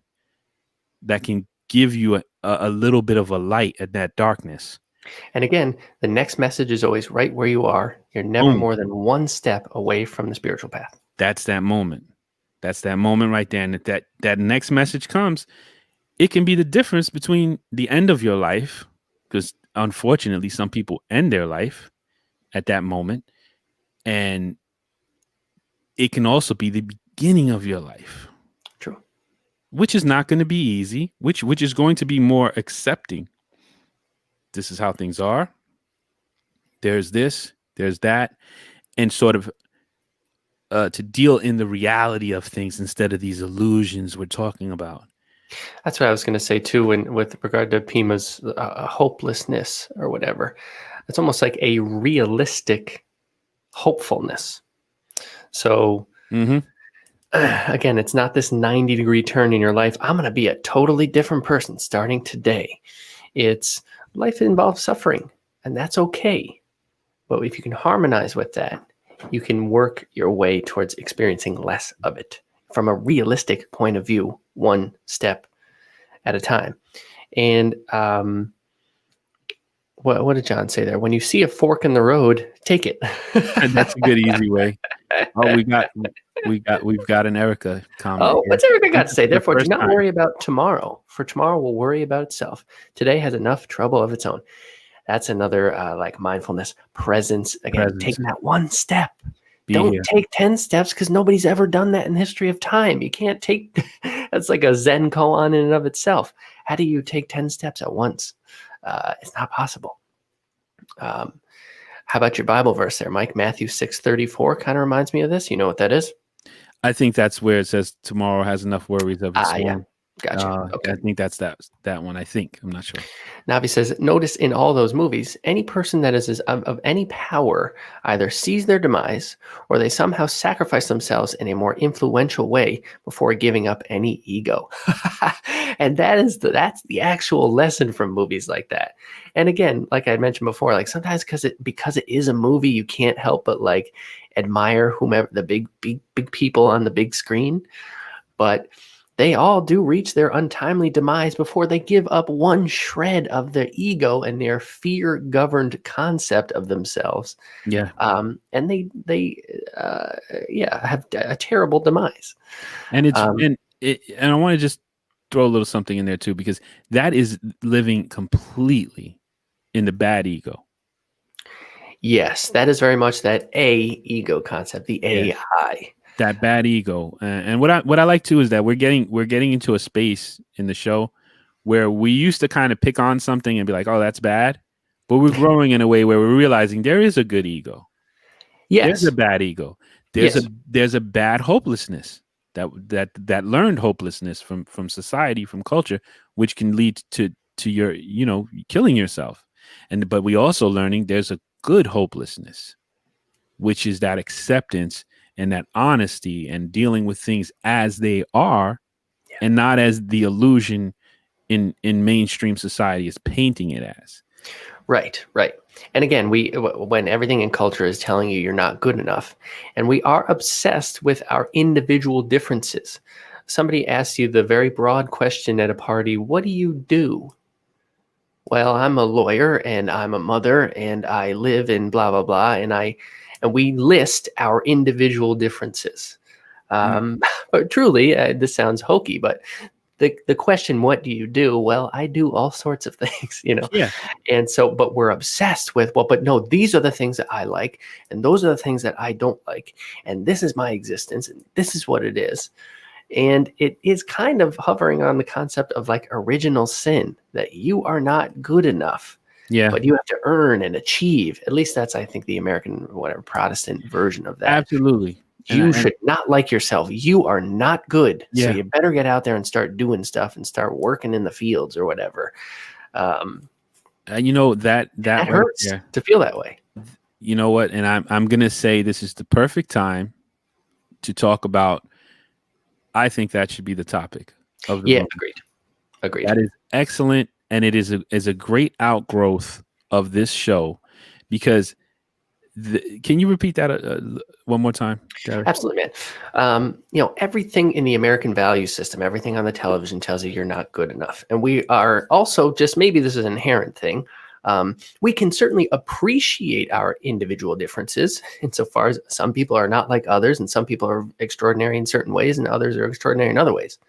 that can give you a little bit of a light at that darkness. And again, the next message is always right where you are. You're never Boom. more than one step away from the spiritual path. That's that moment. That's that moment right there. And if that next message comes, it can be the difference between the end of your life, because unfortunately, some people end their life at that moment, and it can also be the beginning of your life, True. which is not going to be easy, which is going to be more accepting. This is how things are. There's this, there's that, and sort of to deal in the reality of things instead of these illusions we're talking about. That's what I was going to say too, when with regard to Pima's hopelessness or whatever. It's almost like a realistic hopefulness. So Mm-hmm. again, it's not this 90-degree turn in your life. I'm going to be a totally different person starting today. It's life involves suffering, and that's okay. But if you can harmonize with that, you can work your way towards experiencing less of it from a realistic point of view, one step at a time. And what did John say there? When you see a fork in the road, take it. That's a good easy way. Oh, we've got an Erica comment Oh, here. what's Erica got Thank to you say? for the Therefore, do first not time. worry about tomorrow, for tomorrow will worry about itself. Today has enough trouble of its own. That's another like mindfulness, presence. Again, Presence. taking that one step. Be Don't here. take 10 steps because nobody's ever done that in the history of time. You can't take that's like a Zen koan in and of itself. How do you take 10 steps at once? It's not possible. Um, how about your Bible verse there, Mike? Matthew 6:34 kind of reminds me of this. You know what that is? I think that's where it says tomorrow has enough worries of its Ah, yeah. own. Gotcha. Okay. I think that's that one. I think I'm not sure. Navi says, notice in all those movies, any person that is of any power either sees their demise or they somehow sacrifice themselves in a more influential way before giving up any ego. And that's the actual lesson from movies like that. And again, like I mentioned before, like sometimes because it is a movie, you can't help but like admire whomever the big people on the big screen. But they all do reach their untimely demise before they give up one shred of their ego and their fear-governed concept of themselves, Yeah, and yeah, have a terrible demise. and it's Um, and I want to just throw a little something in there too because that is living completely in the bad ego. yes, that is very much that A ego concept, the Yeah, AI. that bad ego. And what I like too is that we're getting into a space in the show where we used to kind of pick on something and be like, "Oh, that's bad," but we're growing in a way where we're realizing there is a good ego. There's a Yes, bad ego. There's a yes, there's a bad hopelessness that learned hopelessness from society, from culture, which can lead to your killing yourself. But we also learning there's a good hopelessness, which is that acceptance and that honesty and dealing with things as they are yeah. and not as the illusion in mainstream society is painting it as. Right, right. And again, when everything in culture is telling you you're not good enough, and we are obsessed with our individual differences. Somebody asks you the very broad question at a party, "What do you do?" Well, I'm a lawyer and I'm a mother and I live in blah blah blah, and we list our individual differences. Mm. But truly, this sounds hokey, but the question, "What do you do?" Well, I do all sorts of things, Yeah, and so, but we're obsessed with, well, but no, these are the things that I like, and those are the things that I don't like, and this is my existence, and this is what it is. And it is kind of hovering on the concept of like original sin, that you are not good enough, yeah, but you have to earn and achieve. At least that's, I think, the American, whatever, Protestant version of that. absolutely. You And should not like yourself. You are not good. So yeah, you better get out there and start doing stuff and start working in the fields or whatever. Um, that that right hurts there. to feel that way. You know what? And I'm gonna say this is the perfect time to talk about. I think that should be the topic of the Yeah, room. agreed. Agreed. That is excellent, and it is a great outgrowth of this show because can you repeat that one more time, Derek? Absolutely, man. Everything in the American value system, everything on the television tells you you're not good enough. And we are also, just maybe this is an inherent thing. We can certainly appreciate our individual differences insofar as some people are not like others, and some people are extraordinary in certain ways, and others are extraordinary in other ways.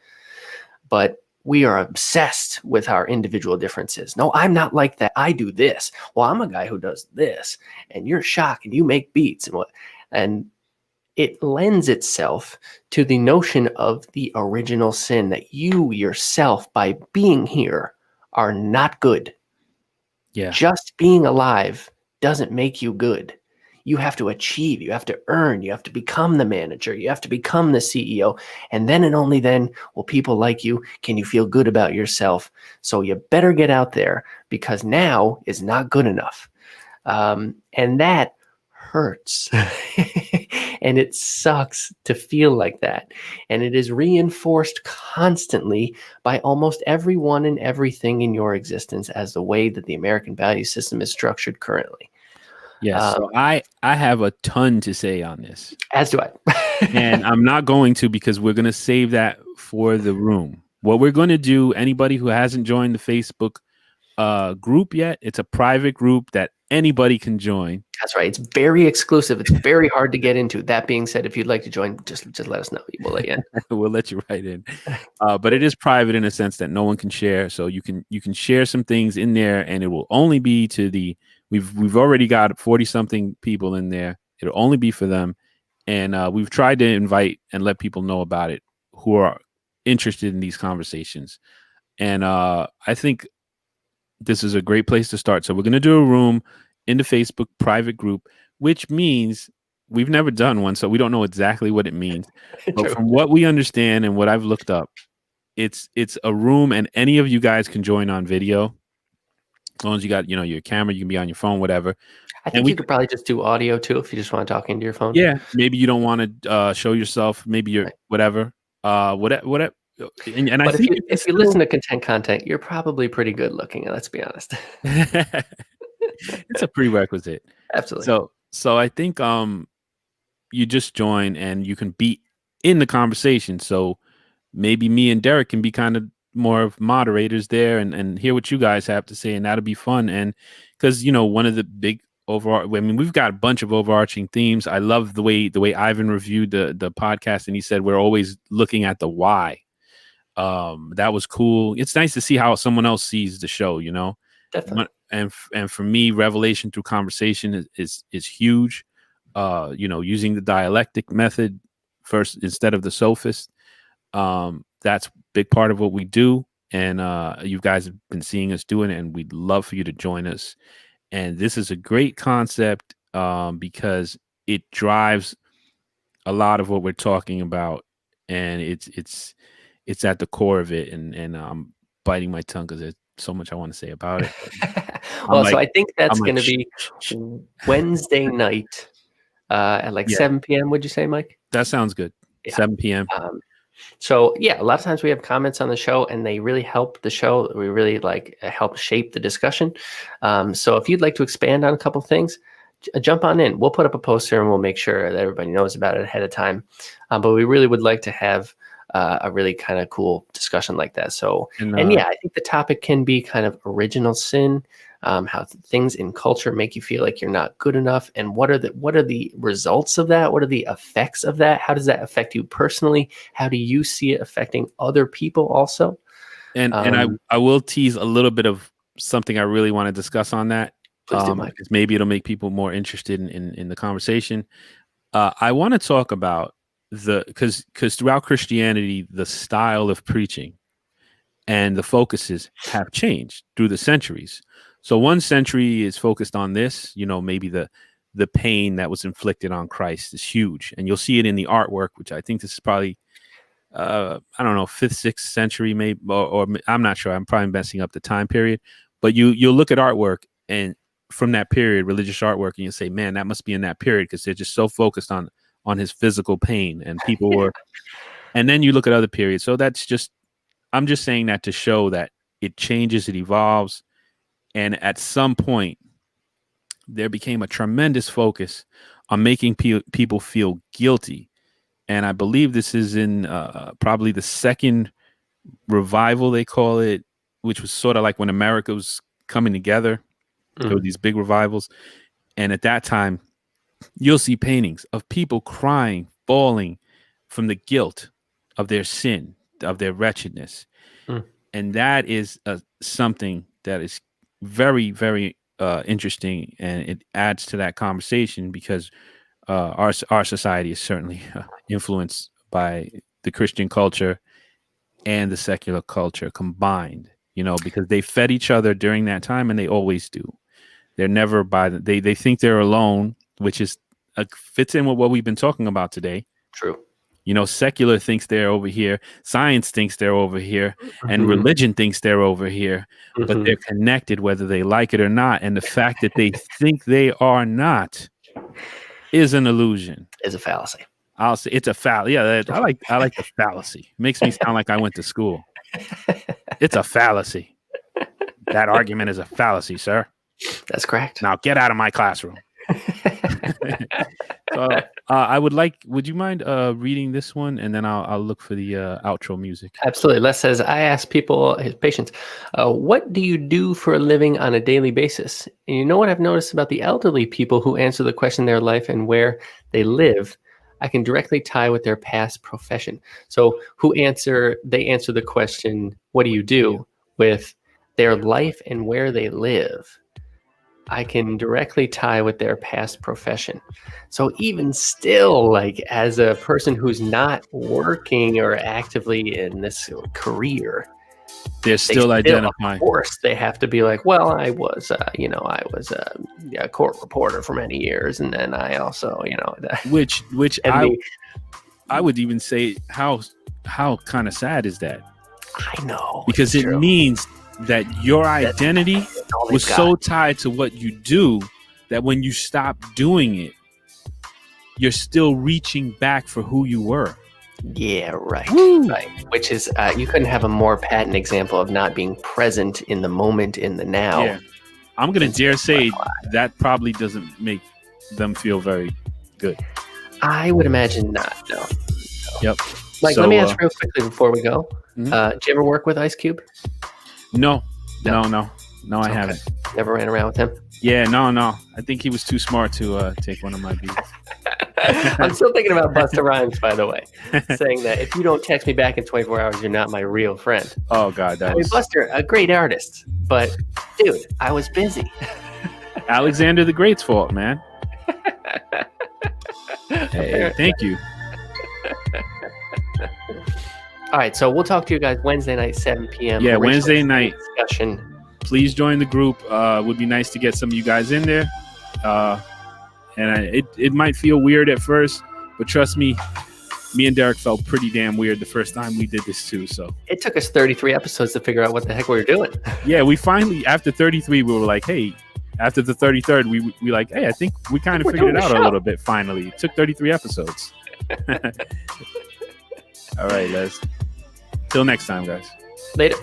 But we are obsessed with our individual differences. No, I'm not like that. I do this. Well, I'm a guy who does this, and you're Shok, and you make beats, and what, and it lends itself to the notion of the original sin, that you yourself, by being here, are not good. Yeah, Just being alive doesn't make you good. You have to achieve, you have to earn, you have to become the manager, you have to become the CEO. And then and only then will people like you, can you feel good about yourself. So you better get out there, because now is not good enough. And that hurts. And it sucks to feel like that. And it is reinforced constantly by almost everyone and everything in your existence as the way that the American value system is structured currently. yes. Um, So I have a ton to say on this, as do I. and I'm not going to because we're gonna save that for the room. What we're going to do, anybody who hasn't joined the Facebook group yet, it's a private group that anybody can join. That's right. It's very exclusive. It's very hard to get into. That being said, if you'd like to join, just let us know. We'll let you in. We'll let you right in. But it is private in a sense that no one can share. So you can share some things in there, and it will only be to the we've already got 40 something people in there. It'll only be for them, and we've tried to invite and let people know about it who are interested in these conversations. And I think this is a great place to start. So we're going to do a room in the Facebook private group, which means we've never done one, so we don't know exactly what it means. But True. from what we understand and what I've looked up, it's a room, and any of you guys can join on video as long as you got your camera. You can be on your phone, whatever. I And think we you could probably just do audio too if you just want to talk into your phone. yeah, maybe you don't want to show yourself, maybe you're Right. whatever, whatever. And I But think you can if you still listen to content, you're probably pretty good looking. Let's be honest. it's a prerequisite. Absolutely. So I think you just join and you can be in the conversation. So maybe me and Derek can be kind of more of moderators there and hear what you guys have to say, and that'll be fun. And because one of the big overall, I mean, we've got a bunch of overarching themes. I love the way Ivan reviewed the podcast, and he said we're always looking at the why. That was cool. It's nice to see how someone else sees the show, Definitely. And for me, revelation through conversation is huge. Using the dialectic method first instead of the sophist. That's a big part of what we do, and you guys have been seeing us doing it, and we'd love for you to join us. And this is a great concept because it drives a lot of what we're talking about, and it's at the core of it. And I'm biting my tongue because there's so much I want to say about it. I'm Well, so like I think I'm that's like going to shh, be shh, shh. Wednesday night at like Yeah, 7 p.m. Would you say, Mike? that sounds good. Yeah. 7 p.m. Um, So yeah, a lot of times we have comments on the show, and they really help the show. We really help shape the discussion. So if you'd like to expand on a couple things, jump on in. We'll put up a poster, and we'll make sure that everybody knows about it ahead of time. But we really would like to have a really kind of cool discussion like that. So, and yeah, I think the topic can be kind of original sin. How things in culture make you feel like you're not good enough, and what are the results of that? What are the effects of that? How does that affect you personally? How do you see it affecting other people also? And I will tease a little bit of something I really want to discuss on that, Please do, Mike. because maybe it'll make people more interested in the conversation. I want to talk about because throughout Christianity, the style of preaching and the focuses have changed through the centuries. So one century is focused on this, maybe the pain that was inflicted on Christ is huge. And you'll see it in the artwork, which I think this is probably, I don't know, 5th, 6th century, maybe, or I'm not sure. I'm probably messing up the time period. But you'll look at artwork and from that period, religious artwork, and you say, man, that must be in that period because they're just so focused on his physical pain. And people were, and then you look at other periods. So I'm just saying that to show that it changes, it evolves. And at some point, there became a tremendous focus on making people feel guilty. And I believe this is in probably the second revival, they call it, which was sort of like when America was coming together. There were these big revivals. And at that time, you'll see paintings of people crying, falling from the guilt of their sin, of their wretchedness. And that is something that is very, very interesting, and it adds to that conversation because our society is certainly influenced by the Christian culture and the secular culture combined, because they fed each other during that time, and they always do. They're never they think they're alone, which is fits in with what we've been talking about today. True. Secular thinks they're over here, science thinks they're over here, and religion thinks they're over here, but they're connected whether they like it or not. And the fact that they think they are not is an illusion. Is a fallacy. I'll say it's a fallacy. Yeah, I like the fallacy. It makes me sound like I went to school. It's a fallacy. That argument is a fallacy, sir. That's correct. Now get out of my classroom. So would you mind reading this one, and then I'll look for the outro music. Absolutely. Les says, I ask people, his patients, what do you do for a living on a daily basis? And you know what I've noticed about the elderly people who answer the question their life and where they live, I can directly tie with their past profession. So they answer the question, what do you do, with their life and where they live. I can directly tie with their past profession. So even still, like as a person who's not working or actively in this career, they're still identifying. Of course, they have to be like, well, I was a court reporter for many years, and then I also, which I would even say how kind of sad is that? I know, because it means that your identity was so tied to what you do that when you stop doing it, you're still reaching back for who you were. Yeah, right. Woo! Right. Which is, you couldn't have a more patent example of not being present in the moment, in the now. Yeah. I'm going to dare say that probably doesn't make them feel very good. I would imagine not, no. Yep. Like, let me ask real quickly before we go. Did you ever work with Ice Cube? No, I haven't. Never ran around with him? Yeah, no. I think he was too smart to take one of my beats. I'm still thinking about Busta Rhymes, by the way, saying that if you don't text me back in 24 hours, you're not my real friend. Oh, God. Buster, a great artist, but, dude, I was busy. Alexander the Great's fault, man. Hey, thank you. All right, so we'll talk to you guys Wednesday night, 7 p.m. Yeah, Wednesday night discussion. Please join the group. Would be nice to get some of you guys in there. And it might feel weird at first, but trust me, me and Derek felt pretty damn weird the first time we did this too. So it took us 33 episodes to figure out what the heck we were doing. Yeah, we finally, after 33, we were like, hey. After the 33rd, we like, hey, I think we kind of figured it out a little bit. Finally, it took 33 episodes. All right, Les. Till next time, guys. Later.